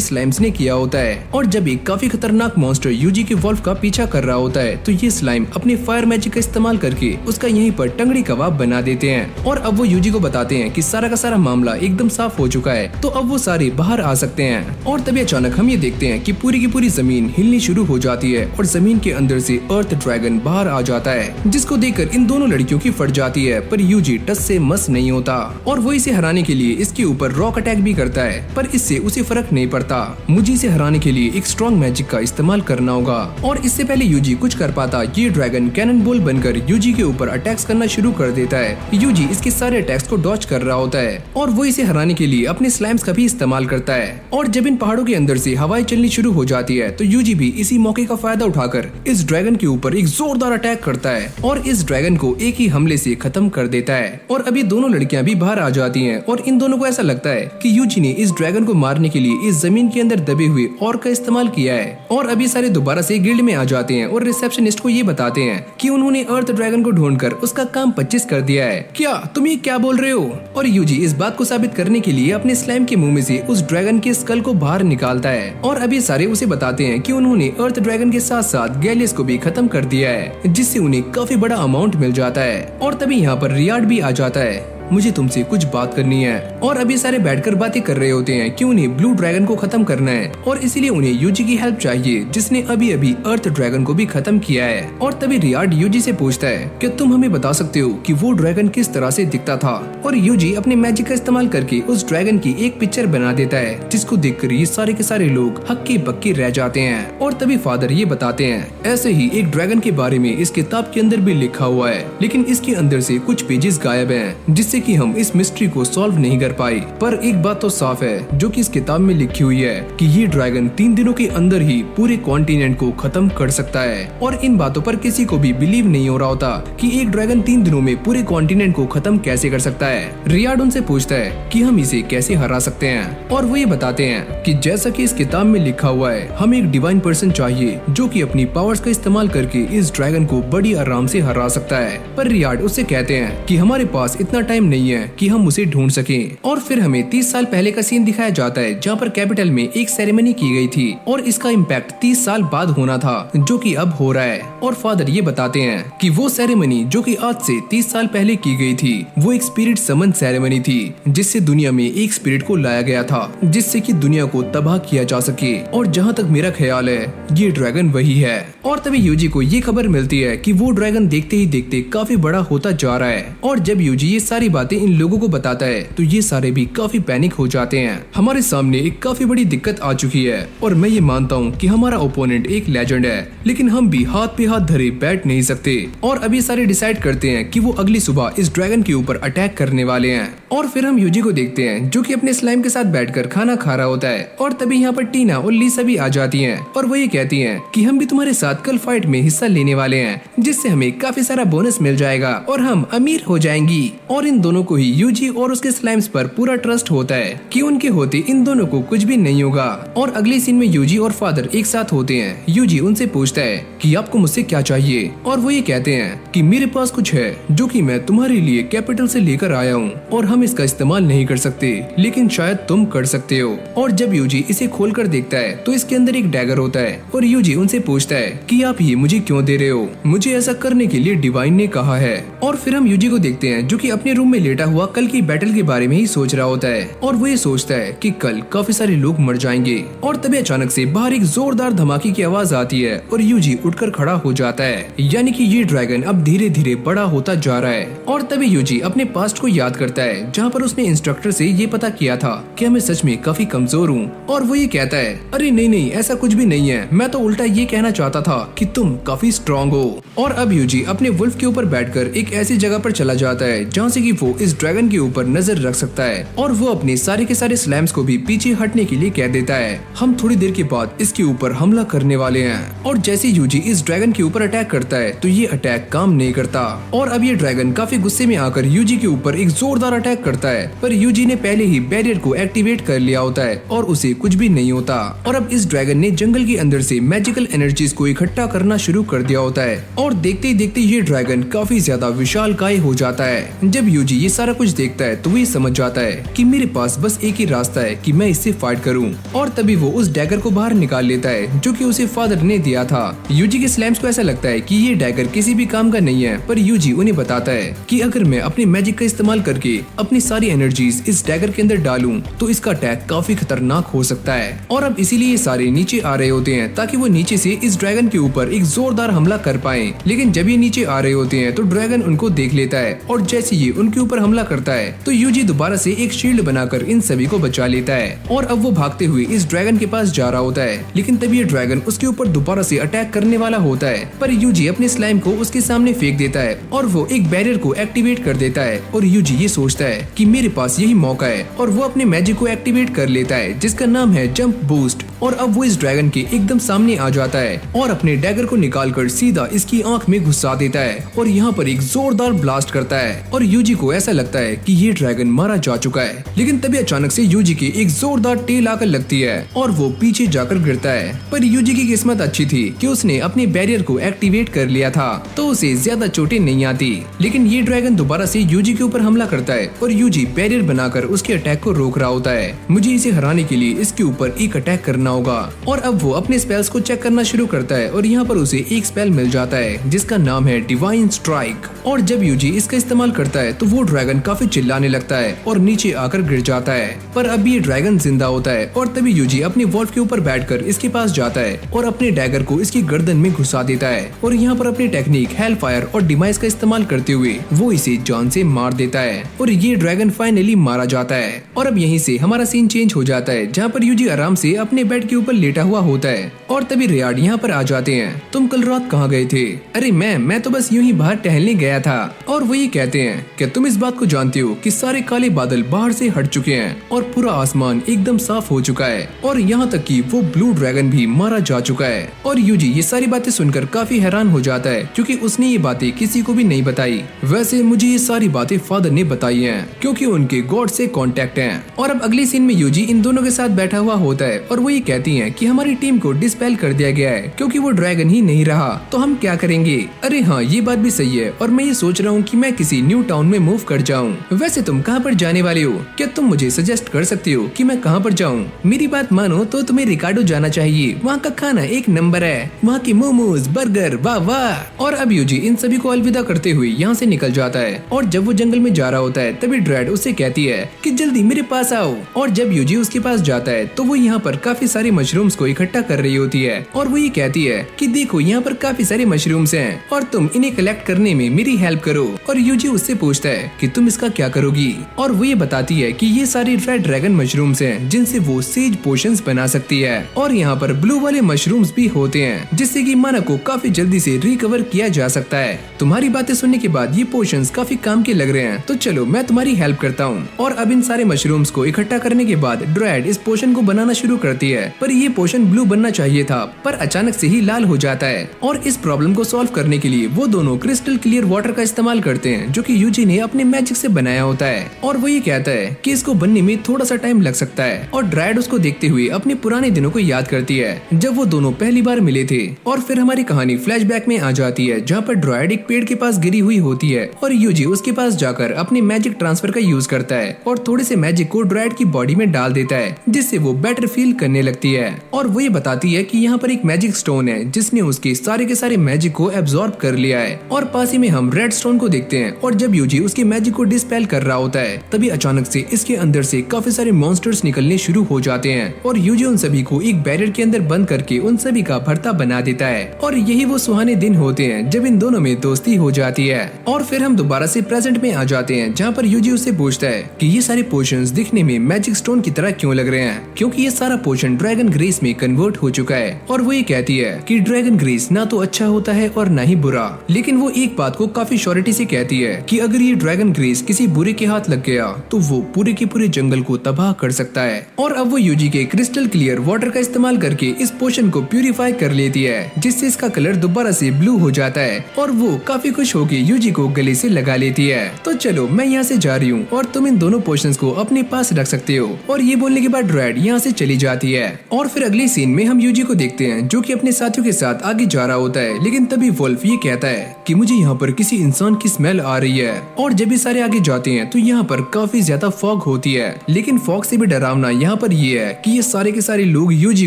स्लाइम्स ने किया होता है। और जब एक काफी खतरनाक मॉन्स्टर यूजी के वॉल्फ का पीछा कर रहा होता है तो ये स्लाइम अपने फायर मैजिक का इस्तेमाल करके उसका यहीं पर टंगड़ी कबाब बना देते हैं। और अब वो यूजी को बताते हैं कि सारा का सारा मामला एकदम साफ हो चुका है तो अब वो सारे बाहर आ सकते हैं। और तभी अचानक हम ये देखते हैं कि पूरी की पूरी जमीन हिलनी शुरू हो जाती है और जमीन के अंदर से अर्थ ड्रैगन बाहर आ जाता है, जिसको देखकर इन दोनों लड़कियों की फट जाती है। पर यूजी टस से मस नहीं होता और वो इसे हराने के लिए इसके ऊपर रॉक अटैक भी करता है, पर इससे उसे फर्क नहीं पड़ता। मुझे इसे हराने के लिए एक स्ट्रॉन्ग मैजिक का इस्तेमाल करना होगा। और इससे पहले यूजी कुछ कर पाता ये ड्रैगन कैनन बॉल बनकर यूजी के ऊपर अटैक्स करना शुरू कर देता है। यूजी इसके सारे अटैक्स को डॉज कर रहा होता है और वो इसे हराने के लिए अपने स्लाइम्स का भी इस्तेमाल करता है। और जब इन पहाड़ों के अंदर से हवाएं चलनी शुरू हो जाती है तो यूजी भी इसी मौके का फायदा उठाकर इस ड्रैगन के ऊपर एक जोरदार अटैक करता है और इस ड्रैगन को एक ही हमले से खत्म कर देता है। और अभी दोनों लड़कियां भी बाहर आ जाती हैं और इन दोनों को ऐसा लगता है कि यूजी ने इस ड्रैगन को मारने के लिए इस जमीन के अंदर दबे हुए और का इस्तेमाल किया है। और अभी सारे दोबारा से गिल्ड में आ जाते हैं और रिसेप्शनिस्ट को ये बताते हैं कि उन्होंने अर्थ ड्रैगन को ढूंढकर उसका काम 25 कर दिया है। क्या तुम ये क्या बोल रहे हो? और यूजी इस बात को साबित करने के लिए अपने स्लाइम के मुंह में से उस ड्रैगन के स्कल को बाहर निकालता है। और अभी सारे उसे बताते हैं कि उन्होंने अर्थ ड्रैगन के साथ साथ गैलियस को भी खत्म कर दिया है, जिससे उन्हें काफी बड़ा अमाउंट मिल जाता है। और तभी यहाँ पर रियाड भी आ जाता है। मुझे तुमसे कुछ बात करनी है। और अभी सारे बैठकर बातें कर रहे होते हैं कि उन्हें ब्लू ड्रैगन को खत्म करना है और इसीलिए उन्हें यूजी की हेल्प चाहिए, जिसने अभी अभी अर्थ ड्रैगन को भी खत्म किया है। और तभी रियाड यूजी से पूछता है कि तुम हमें बता सकते हो कि वो ड्रैगन किस तरह से दिखता था। और यूजी अपने मैजिक का इस्तेमाल करके उस ड्रैगन की एक पिक्चर बना देता है, जिसको देखकर ये सारे के सारे लोग हक्के बक्के रह जाते हैं। और तभी फादर ये बताते हैं ऐसे ही एक ड्रैगन के बारे में इस किताब के अंदर भी लिखा हुआ है, लेकिन इसके अंदर से कुछ पेजेस गायब हैं, जिससे कि हम इस मिस्ट्री को सॉल्व नहीं कर पाए। पर एक बात तो साफ है जो कि इस किताब में लिखी हुई है कि ये ड्रैगन 3 दिनों के अंदर ही पूरे कॉन्टिनेंट को खत्म कर सकता है। और इन बातों पर किसी को भी बिलीव नहीं हो रहा होता कि एक ड्रैगन 3 दिनों में पूरे कॉन्टिनेंट को खत्म कैसे कर सकता है। रियाड उनसे पूछता है कि हम इसे कैसे हरा सकते हैं। और वो ये बताते हैं कि जैसा कि इस किताब में लिखा हुआ है, हमें एक डिवाइन पर्सन चाहिए जो कि अपनी पावर्स का इस्तेमाल करके इस ड्रैगन को बड़ी आराम से हरा सकता है। पर रियाड उससे कहते हैं कि हमारे पास इतना टाइम नहीं है कि हम उसे ढूंढ सकें। और फिर हमें 30 साल पहले का सीन दिखाया जाता है जहाँ पर कैपिटल में एक सेरेमनी की गई थी और इसका इम्पैक्ट 30 साल बाद होना था, जो कि अब हो रहा है। और फादर ये बताते हैं कि वो सेरेमनी जो कि आज से 30 साल पहले की गई थी वो एक स्पिरिट समन सेरेमनी थी, जिससे दुनिया में एक स्पिरिट को लाया गया था जिससे कि दुनिया को तबाह किया जा सके। और जहाँ तक मेरा ख्याल है ये ड्रैगन वही है। और तभी यूजी को ये खबर मिलती है कि वो ड्रैगन देखते ही देखते काफी बड़ा होता जा रहा है। और जब यूजी ये सारी बातें इन लोगों को बताता है तो ये सारे भी काफी पैनिक हो जाते हैं। हमारे सामने एक काफी बड़ी दिक्कत आ चुकी है और मैं ये मानता हूँ कि हमारा ओपोनेंट एक लेजेंड है, लेकिन हम भी हाथ पे हाथ धरे बैठ नहीं सकते। और अभी सारे डिसाइड करते हैं कि वो अगली सुबह इस ड्रैगन के ऊपर अटैक करने वाले हैं। और फिर हम यूजी को देखते हैं जो कि अपने स्लाइम के साथ बैठकर खाना खा रहा होता है। और तभी यहाँ पर टीना और लीसा भी आ जाती हैं और वो ये कहती हैं कि हम भी तुम्हारे साथ कल फाइट में हिस्सा लेने वाले हैं, जिससे हमें काफी सारा बोनस मिल जाएगा और हम अमीर हो जाएंगी। और इन दोनों को ही यूजी और उसके स्लाइम्स पर पूरा ट्रस्ट होता है कि उनके होते इन दोनों को कुछ भी नहीं होगा। और अगले सीन में यूजी और फादर एक साथ होते हैं। यूजी उनसे पूछता है कि आपको मुझसे क्या चाहिए। और वो ये कहते हैं कि मेरे पास कुछ है जो कि मैं तुम्हारे लिए कैपिटल से लेकर आया हूँ और हम इसका इस्तेमाल नहीं कर सकते, लेकिन शायद तुम कर सकते हो। और जब यूजी इसे खोलकर देखता है तो इसके अंदर एक डैगर होता है और यूजी उनसे पूछता है कि आप ये मुझे क्यों दे रहे हो? मुझे ऐसा करने के लिए डिवाइन ने कहा है। और फिर हम यूजी को देखते हैं जो कि अपने रूम में में लेटा हुआ कल की बैटल के बारे में ही सोच रहा होता है और वो ये सोचता है कि कल काफी सारे लोग मर जाएंगे। और तभी अचानक से बाहर एक जोरदार धमाके की आवाज आती है और यूजी उठकर खड़ा हो जाता है, यानी कि ये ड्रैगन अब धीरे धीरे बड़ा होता जा रहा है। और तभी यूजी अपने पास्ट को याद करता है जहाँ पर उसने इंस्ट्रक्टर से ये पता किया था कि मैं सच में काफी कमजोर हूँ। और वो ये कहता है, अरे नहीं ऐसा कुछ भी नहीं है, मैं तो उल्टा ये कहना चाहता था कि तुम काफी स्ट्रॉन्ग हो। और अब यूजी अपने वुल्फ के ऊपर बैठकर एक ऐसी जगह पर चला जाता है जहाँ से कि वो इस ड्रैगन के ऊपर नजर रख सकता है और वो अपने सारे के सारे स्लैम्स को भी पीछे हटने के लिए कह देता है। हम थोड़ी देर के बाद इसके ऊपर हमला करने वाले हैं। और जैसे यूजी इस ड्रैगन के ऊपर अटैक करता है तो ये अटैक काम नहीं करता और अब ये ड्रैगन काफी गुस्से में आकर यूजी के ऊपर एक जोरदार अटैक करता है, पर यूजी ने पहले ही बैरियर को एक्टिवेट कर लिया होता है और उसे कुछ भी नहीं होता। और अब इस ड्रैगन ने जंगल के अंदर से मैजिकल एनर्जीज को इकट्ठा करना शुरू कर दिया होता है और देखते ही देखते ये ड्रैगन काफी ज्यादा विशालकाय हो जाता है। जब यूजी ये सारा कुछ देखता है तो वो समझ जाता है कि मेरे पास बस एक ही रास्ता है कि मैं इससे फाइट करूं। और तभी वो उस डैगर को बाहर निकाल लेता है जो कि उसे फादर ने दिया था। यूजी के स्लैम्स को ऐसा लगता है कि ये डैगर किसी भी काम का नहीं है, पर यूजी उन्हें बताता है कि अगर मैं अपने मैजिक का इस्तेमाल करके अपनी सारी एनर्जीज इस डैगर के अंदर डालूं तो इसका अटैक काफी खतरनाक हो सकता है। और अब इसीलिए ये सारे नीचे आ रहे होते हैं ताकि वो नीचे से इस ड्रैगन के ऊपर एक जोरदार हमला कर पाए। लेकिन जब ये नीचे आ रहे होते हैं तो ड्रैगन उनको देख लेता है और जैसे ये उनके ऊपर हमला करता है तो यूजी दोबारा से एक शील्ड बनाकर इन सभी को बचा लेता है। और अब वो भागते हुए इस ड्रैगन के पास जा रहा होता है, लेकिन तभी ये ड्रैगन उसके ऊपर दोबारा से अटैक करने वाला होता है, पर यूजी अपने स्लाइम को उसके सामने फेंक देता है और वो एक बैरियर को एक्टिवेट कर देता है। और यूजी ये सोचता है कि मेरे पास यही मौका है और वो अपने मैजिक को एक्टिवेट कर लेता है जिसका नाम है जंप बूस्ट। और अब वो इस ड्रैगन के एकदम सामने आ जाता है और अपने डैगर को निकालकर सीधा इसकी आंख में घुसा देता है और यहाँ पर एक जोरदार ब्लास्ट करता है और यूजी को ऐसा लगता है कि ये ड्रैगन मारा जा चुका है। लेकिन तभी अचानक से यूजी की एक जोरदार टेल आकर लगती है और वो पीछे जाकर गिरता है। पर यूजी की किस्मत अच्छी थी कि उसने अपने बैरियर को एक्टिवेट कर लिया था तो उसे ज्यादा चोटें नहीं आती। लेकिन ये ड्रैगन दोबारा से यूजी के ऊपर हमला करता है और यूजी बैरियर बनाकर उसके अटैक को रोक रहा होता है। मुझे इसे हराने के लिए इसके ऊपर एक अटैक करना होगा। और अब वो अपने स्पेल्स को चेक करना शुरू करता है और यहाँ पर उसे एक स्पेल मिल जाता है जिसका नाम है डिवाइन स्ट्राइक। और जब यूजी इसका इस्तेमाल करता है तो वो ड्रैगन काफी चिल्लाने लगता है और नीचे आकर गिर जाता है। पर अब ये ड्रैगन जिंदा होता है और तभी यूजी अपने वॉल्फ के ऊपर बैठकर इसके पास जाता है और अपने डैगर को इसकी गर्दन में घुसा देता है और यहाँ पर अपनी टेक्निक हेल फायर और डिमाइस का इस्तेमाल करते हुए वो इसे जान से मार देता है और ये ड्रैगन फाइनली मारा जाता है। और अब यहीं से हमारा सीन चेंज हो जाता है जहाँ पर यूजी आराम से अपने बेड के ऊपर लेटा हुआ होता है और तभी रियार्ड यहाँ पर आ जाते हैं। तुम कल रात कहाँ गए थे? अरे मैं तो बस यूं ही बाहर टहलने गया था। और वो ये कहते हैं कि तुम इस बात को जानते हो कि सारे काले बादल बाहर से हट चुके हैं और पूरा आसमान एकदम साफ हो चुका है और यहाँ तक कि वो ब्लू ड्रैगन भी मारा जा चुका है। और यूजी ये सारी बातें सुनकर काफी हैरान हो जाता है क्योंकि उसने ये बातें किसी को भी नहीं बताई। वैसे मुझे ये सारी बातें फादर ने बताई हैं क्योंकि उनके गॉड से कांटेक्ट हैं। और अब अगले सीन में यूजी इन दोनों के साथ बैठा हुआ होता है और वो ये कहती हैं कि हमारी टीम को डिस्पेल कर दिया गया है क्योंकि वो ड्रैगन ही नहीं रहा, तो हम क्या करेंगे? अरे हाँ, ये बात भी सही है और मैं ये सोच रहा हूँ कि मैं किसी न्यू टाउन में मूव कर जाऊँ। वैसे तुम कहाँ पर जाने वाले हो? क्या तुम मुझे सजेस्ट कर सकते हो कि मैं कहाँ पर जाऊँ? मेरी बात मानो तो तुम्हें रिकार्डो जाना चाहिए, वहाँ का खाना एक नंबर है, वहाँ की मोमोज बर्गर वाह वाह। और अब यूजी इन सभी को अलविदा करते हुए यहाँ से निकल जाता है और जब वो जंगल में जा रहा होता है तभी ड्रेड उससे कहती है कि जल्दी मेरे पास आओ। और जब यूजी उसके पास जाता है तो वो यहाँ पर काफी सारे मशरूम्स को इकट्ठा कर रही होती है और वो ये कहती है कि देखो यहाँ पर काफी सारे मशरूम्स हैं और तुम इन्हें कलेक्ट करने में मेरी हेल्प करो। और यूजी उससे पूछता है कि तुम इसका क्या करोगी? और वो ये बताती है कि ये सारे रेड ड्रैगन मशरूम्स हैं जिनसे वो सेज पोशंस बना सकती है और यहाँ पर ब्लू वाले मशरूम्स भी होते हैं जिससे कि माना को काफी जल्दी से रिकवर किया जा सकता है। तुम्हारी बातें सुनने के बाद ये पोशंस काफी काम के लग रहे हैं, तो चलो मैं तुम्हारी हेल्प करता हूँ। और अब इन सारे मशरूम्स को इकट्ठा करने के बाद ड्रेड इस पोशन को बनाना शुरू करती है, पर ये पोशन ब्लू बनना चाहिए था पर अचानक से ही लाल हो जाता है। और इस प्रॉब्लम को सॉल्व करने के लिए वो दोनों क्रिस्टल क्लियर वाटर का इस्तेमाल करते हैं जो कि यूजी ने अपने मैजिक से बनाया होता है। और वो ये कहता है कि इसको बनने में थोड़ा सा टाइम लग सकता है और ड्रेड उसको देखते हुए अपने पुराने दिनों को याद करती है जब वो दोनों पहली बार मिले थे। और फिर हमारी कहानी फ्लैशबैक में आ जाती है जहाँ पर ड्रेड एक पेड़ के पास गिरी हुई होती है और यूजी उसके पास जाकर अपने मैजिक ट्रांसफर का यूज करता है और थोड़े से मैजिक को ड्रेड की बॉडी में डाल देता है जिससे वो बेटर फील करने लगती है। और वो ये बताती है कि यहाँ पर एक मैजिक स्टोन है जिसने उसके सारे के सारे मैजिक को एब्जॉर्ब कर लिया है। और पास ही में हम रेड स्टोन को देखते हैं और जब यूजी उसके मैजिक को डिस्पेल कर रहा होता है, तभी अचानक से इसके अंदर से काफी सारे मॉन्स्टर्स निकलने शुरू हो जाते हैं और यूजी उन सभी को एक बैरियर के अंदर बंद करके उन सभी का भरता बना देता है। और यही वो सुहाने दिन होते हैं जब इन दोनों में दोस्ती हो जाती है। और फिर हम दोबारा से प्रेजेंट में आ जाते हैं, जहाँ पर यूजी उससे पूछता है कि ये सारे पोशंस दिखने में मैजिक स्टोन की तरह क्यों लग रहे हैं, क्योंकि ये सारा पोशन ड्रैगन ग्रेस में कन्वर्ट हो चुका है। और वो ये कहती है कि ड्रैगन ग्रेस ना तो अच्छा होता है और ना ही बुरा, लेकिन वो एक बात को काफी श्योरिटी से कहती है कि अगर ये ड्रैगन ग्रेस किसी बुरे के हाथ लग गया तो वो पूरे के पूरे जंगल को तबाह कर सकता है। और अब वो यूजी के क्रिस्टल क्लियर वाटर का इस्तेमाल करके इस पोशन को प्यूरिफाई कर लेती है, जिससे इसका कलर दोबारा से ब्लू हो जाता है और वो काफी खुश होके यूजी को गले से लगा लेती है। तो चलो मैं यहाँ से जा रही हूँ और तुम इन दोनों पोशंस को अपने पास रख सकते हो। और ये बोलने के बाद रेड यहाँ से चली जाती है। और फिर अगले सीन में हम यूजी को देखते हैं जो कि अपने साथियों के साथ आगे जा रहा होता है, लेकिन तभी वुल्फ ये कहता है कि मुझे यहाँ पर किसी इंसान की स्मेल आ रही है। और जब ये सारे आगे जाते हैं तो यहाँ पर काफी ज्यादा फॉग होती है, लेकिन फॉग से भी डरावना यहाँ पर ये है कि ये सारे के सारे लोग यूजी